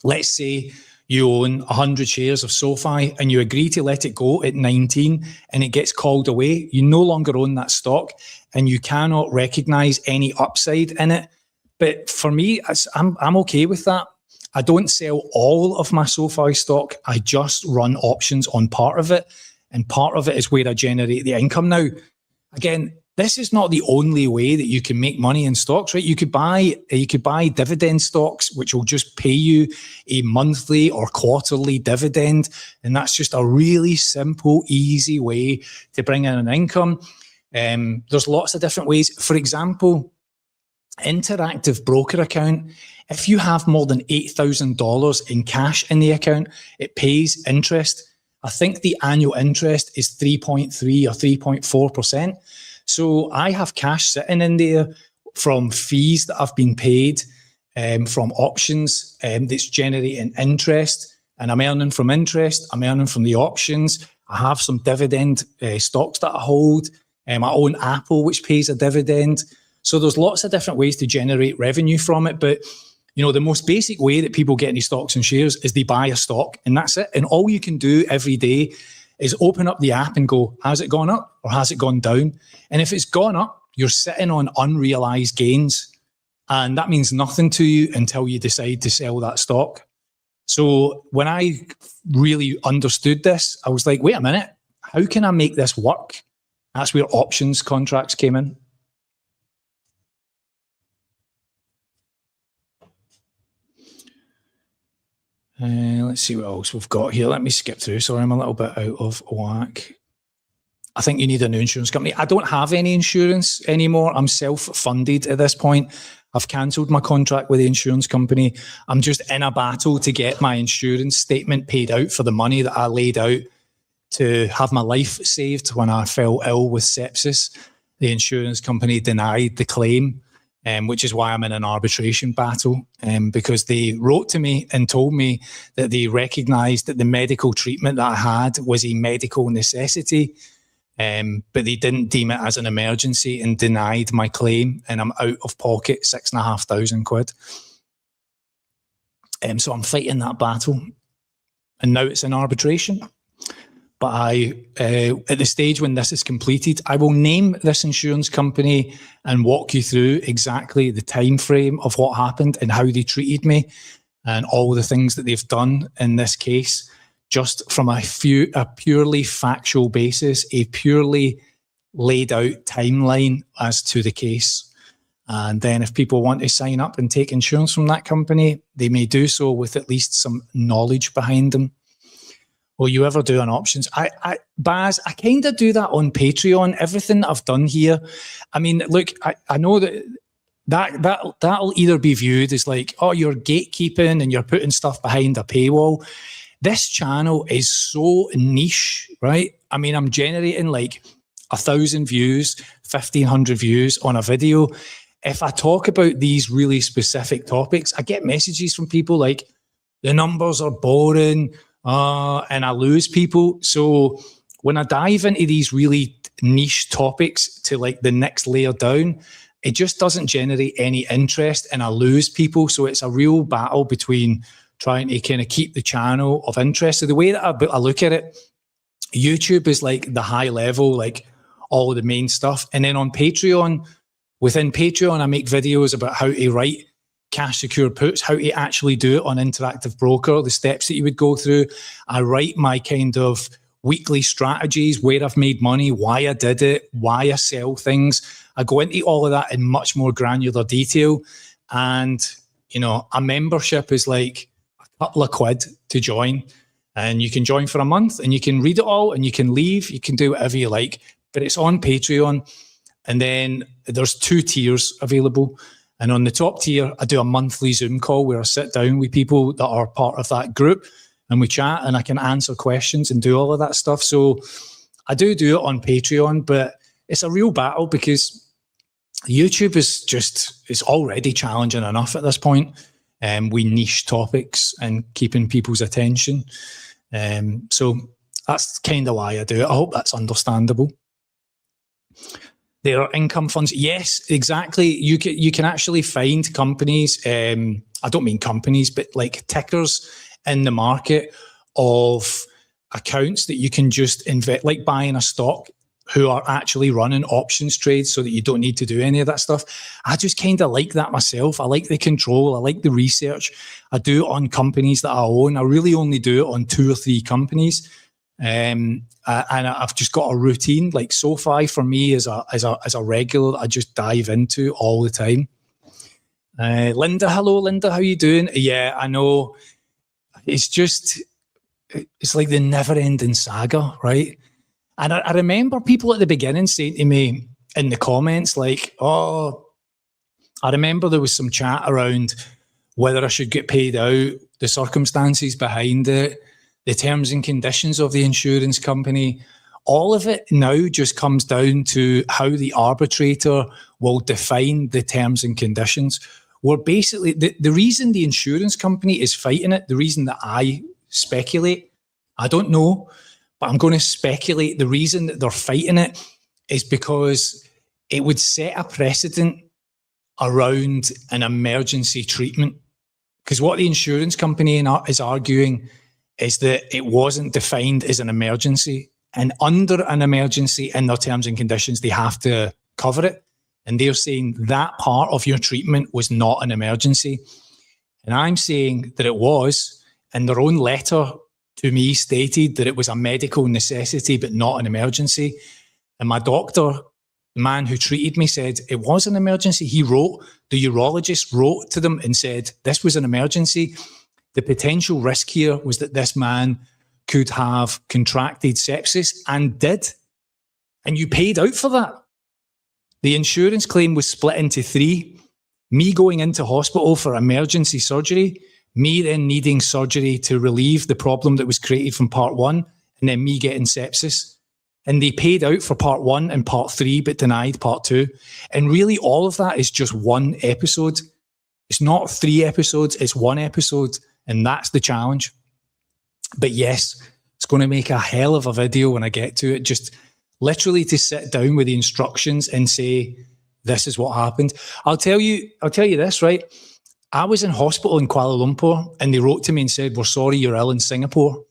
let's say you own 100 shares of SoFi and you agree to let it go at 19 and it gets called away, you no longer own that stock and you cannot recognize any upside in it. But for me, I'm okay with that. I don't sell all of my SoFi stock. I just run options on part of it, and part of it is where I generate the income. Now, again, this is not the only way that you can make money in stocks, right? You could buy dividend stocks, which will just pay you a monthly or quarterly dividend, and that's just a really simple, easy way to bring in an income. There's lots of different ways. For example, Interactive broker account, if you have more than $8,000 in cash in the account, it pays interest. I think the annual interest is 3.3 or 3.4%. So I have cash sitting in there from fees that have been paid, from options that's generating interest, and I'm earning from interest. I'm earning from the options. I have some dividend stocks that I hold. I own Apple, which pays a dividend. So there's lots of different ways to generate revenue from it. But, the most basic way that people get into stocks and shares is they buy a stock, and that's it. And all you can do every day is open up the app and go, has it gone up or has it gone down? And if it's gone up, you're sitting on unrealized gains. And that means nothing to you until you decide to sell that stock. So when I really understood this, I was like, wait a minute, how can I make this work? That's where options contracts came in. Let's see what else we've got here. Let me skip through. Sorry, I'm a little bit out of whack. I think you need a new insurance company. I don't have any insurance anymore. I'm self-funded at this point. I've cancelled my contract with the insurance company. I'm just in a battle to get my insurance statement paid out for the money that I laid out to have my life saved when I fell ill with sepsis. The insurance company denied the claim, which is why I'm in an arbitration battle, because they wrote to me and told me that they recognised that the medical treatment that I had was a medical necessity, but they didn't deem it as an emergency and denied my claim, and I'm out of pocket £6,500. So I'm fighting that battle, and now it's in arbitration. But at the stage when this is completed, I will name this insurance company and walk you through exactly the time frame of what happened and how they treated me and all the things that they've done in this case, just from a purely factual basis, a purely laid out timeline as to the case. And then if people want to sign up and take insurance from that company, they may do so with at least some knowledge behind them. Will you ever do an options? Baz, I kind of do that on Patreon. Everything that I've done here. I mean, look, I know that that'll either be viewed as like, oh, you're gatekeeping and you're putting stuff behind a paywall. This channel is so niche, right? I mean, I'm generating like 1,000 views, 1,500 views on a video. If I talk about these really specific topics, I get messages from people like, the numbers are boring, and I lose people. So when I dive into these really niche topics to like the next layer down, it just doesn't generate any interest and I lose people. So it's a real battle between trying to kind of keep the channel of interest. So the way that I look at it, YouTube is like the high level, like all of the main stuff. And then on Patreon, within Patreon, I make videos about how to write cash secure puts, how to actually do it on Interactive Broker, the steps that you would go through. I write my kind of weekly strategies, where I've made money, why I did it, why I sell things. I go into all of that in much more granular detail. And, you know, a membership is like a couple of quid to join. And you can join for a month and you can read it all and you can leave. You can do whatever you like. But it's on Patreon. And then there's 2 tiers available. And on the top tier, I do a monthly Zoom call where I sit down with people that are part of that group and we chat and I can answer questions and do all of that stuff. So I do it on Patreon, but it's a real battle because YouTube is already challenging enough at this point. We niche topics and keeping people's attention. So that's kind of why I do it. I hope that's understandable. There are income funds. Yes, exactly. You can actually find companies. I don't mean companies, but like tickers in the market of accounts that you can just invest, like buying a stock, who are actually running options trades so that you don't need to do any of that stuff. I just kind of like that myself. I like the control. I like the research. I do it on companies that I own. I really only do it on 2 or 3 companies. And I've just got a routine. Like SoFi for me is a regular that I just dive into all the time. Linda, hello, Linda. How you doing? Yeah, I know. It's like the never-ending saga, right? And I remember people at the beginning saying to me in the comments, like, oh, I remember there was some chat around whether I should get paid out, the circumstances behind it, the terms and conditions of the insurance company. All of it now just comes down to how the arbitrator will define the terms and conditions. Where basically, the reason the insurance company is fighting it, the reason that I speculate, I don't know, but I'm going to speculate the reason that they're fighting it is because it would set a precedent around an emergency treatment. Because what the insurance company is arguing is that it wasn't defined as an emergency. And under an emergency in their terms and conditions, they have to cover it. And they're saying that part of your treatment was not an emergency. And I'm saying that it was, and their own letter to me stated that it was a medical necessity, but not an emergency. And my doctor, the man who treated me, said it was an emergency. The urologist wrote to them and said, this was an emergency. The potential risk here was that this man could have contracted sepsis and did. And you paid out for that. The insurance claim was split into 3. Me going into hospital for emergency surgery, me then needing surgery to relieve the problem that was created from part 1, and then me getting sepsis. And they paid out for part 1 and part 3, but denied part 2. And really all of that is just 1 episode. It's not 3 episodes, it's 1 episode. And that's the challenge. But yes, it's going to make a hell of a video when I get to it. Just literally to sit down with the instructions and say, this is what happened. I'll tell you this, right? I was in hospital in Kuala Lumpur and they wrote to me and said, we're sorry you're ill in Singapore.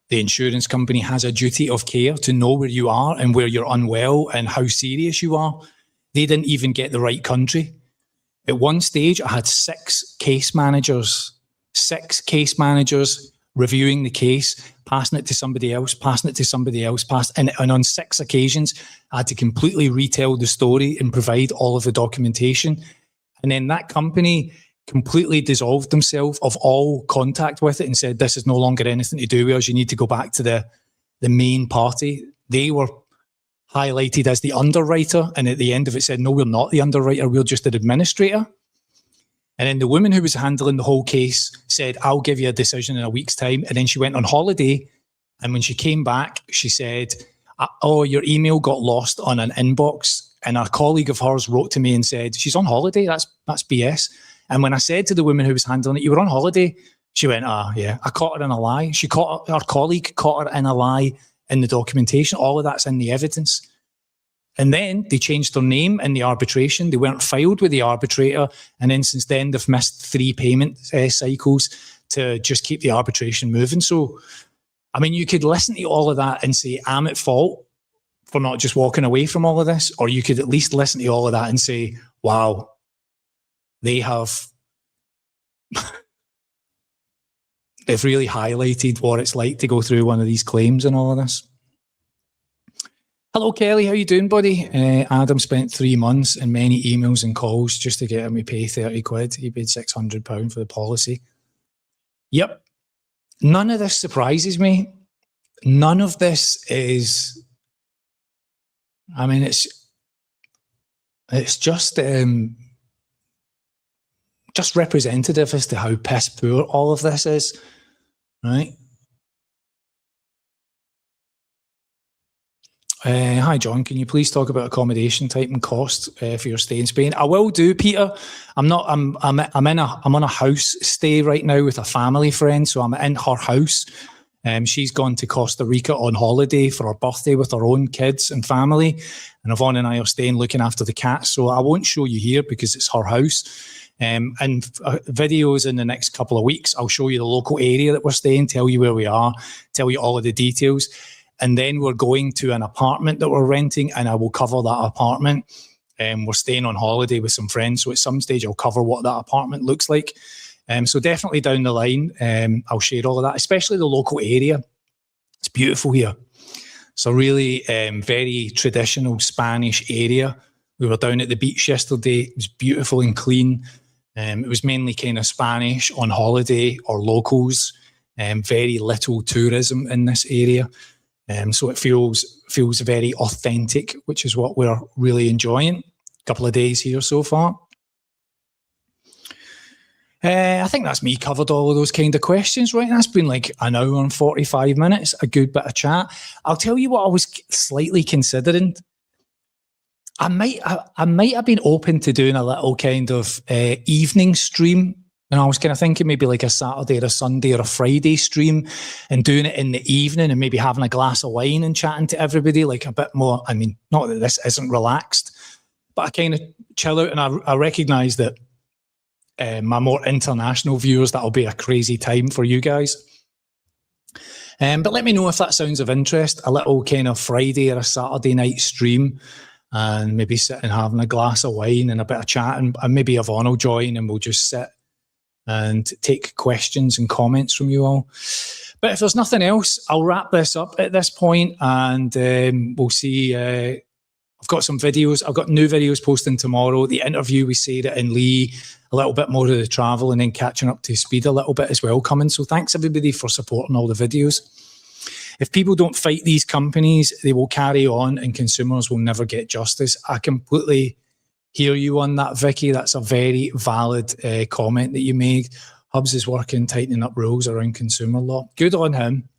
The insurance company has a duty of care to know where you are and where you're unwell and how serious you are. They didn't even get the right country. At one stage, I had 6 case managers reviewing the case, passing it to somebody else, and on 6 occasions, I had to completely retell the story and provide all of the documentation. And then that company completely dissolved themselves of all contact with it and said, this is no longer anything to do with us. You need to go back to the main party. They were highlighted as the underwriter, and at the end of it said, no, we're not the underwriter, we're just an administrator. And then the woman who was handling the whole case said, I'll give you a decision in a week's time. And then she went on holiday. And when she came back, she said, oh, your email got lost on an inbox. And a colleague of hers wrote to me and said, she's on holiday. That's BS. And when I said to the woman who was handling it, you were on holiday? She went, yeah, I caught her in a lie. Her colleague caught her in a lie in the documentation. All of that's in the evidence. And then they changed their name in the arbitration. They weren't filed with the arbitrator. And then since then, they've missed 3 payment cycles to just keep the arbitration moving. So, I mean, you could listen to all of that and say, I'm at fault for not just walking away from all of this. Or you could at least listen to all of that and say, wow, they've really highlighted what it's like to go through one of these claims and all of this. Hello, Kelly. How you doing, buddy? Adam spent 3 months and many emails and calls just to get him to pay 30 quid. He paid £600 for the policy. Yep. None of this surprises me. None of this is... I mean, it's just representative as to how piss poor all of this is, right? Hi, John. Can you please talk about accommodation type and cost for your stay in Spain? I will do, Peter. I'm on a house stay right now with a family friend, so I'm in her house. She's gone to Costa Rica on holiday for her birthday with her own kids and family, and Yvonne and I are staying looking after the cats. So I won't show you here because it's her house. And videos in the next couple of weeks, I'll show you the local area that we're staying, tell you where we are, tell you all of the details. And then we're going to an apartment that we're renting, and I will cover that apartment. We're staying on holiday with some friends, so at some stage I'll cover what that apartment looks like. So definitely down the line, I'll share all of that, especially the local area. It's beautiful here. It's a really very traditional Spanish area. We were down at the beach yesterday. It was beautiful and clean. It was mainly kind of Spanish on holiday or locals. Very little tourism in this area. So it feels very authentic, which is what we're really enjoying. A couple of days here so far. I think that's me covered all of those kind of questions, right? That's been like an hour and 45 minutes, a good bit of chat. I'll tell you what I was slightly considering. I might have been open to doing a little kind of evening stream. And I was kind of thinking maybe like a Saturday or a Sunday or a Friday stream and doing it in the evening and maybe having a glass of wine and chatting to everybody like a bit more. I mean, not that this isn't relaxed, but I kind of chill out, and I recognise that my more international viewers, that'll be a crazy time for you guys. But let me know if that sounds of interest, a little kind of Friday or a Saturday night stream, and maybe sitting having a glass of wine and a bit of chat, and maybe Yvonne will join and we'll just sit and take questions and comments from you all. But if there's nothing else, I'll wrap this up at this point, and we'll see. I've got some videos. I've got new videos posting tomorrow. The interview with Sarah and Lee, a little bit more of the travel, and then catching up to speed a little bit as well coming. So thanks everybody for supporting all the videos. If people don't fight these companies, they will carry on and consumers will never get justice. I completely hear you on that, Vicky. That's a very valid comment that you made. Hubs is working, tightening up rules around consumer law. Good on him.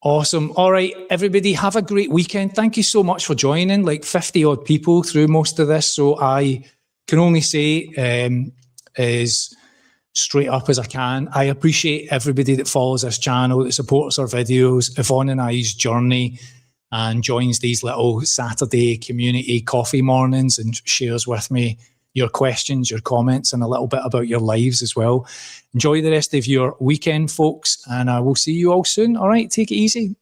Awesome. All right, everybody, have a great weekend. Thank you so much for joining, like 50 odd people through most of this. So I can only say as straight up as I can, I appreciate everybody that follows this channel, that supports our videos, Yvonne and I's journey, and joins these little Saturday community coffee mornings and shares with me your questions, your comments, and a little bit about your lives as well. Enjoy the rest of your weekend, folks, and I will see you all soon. All right, take it easy.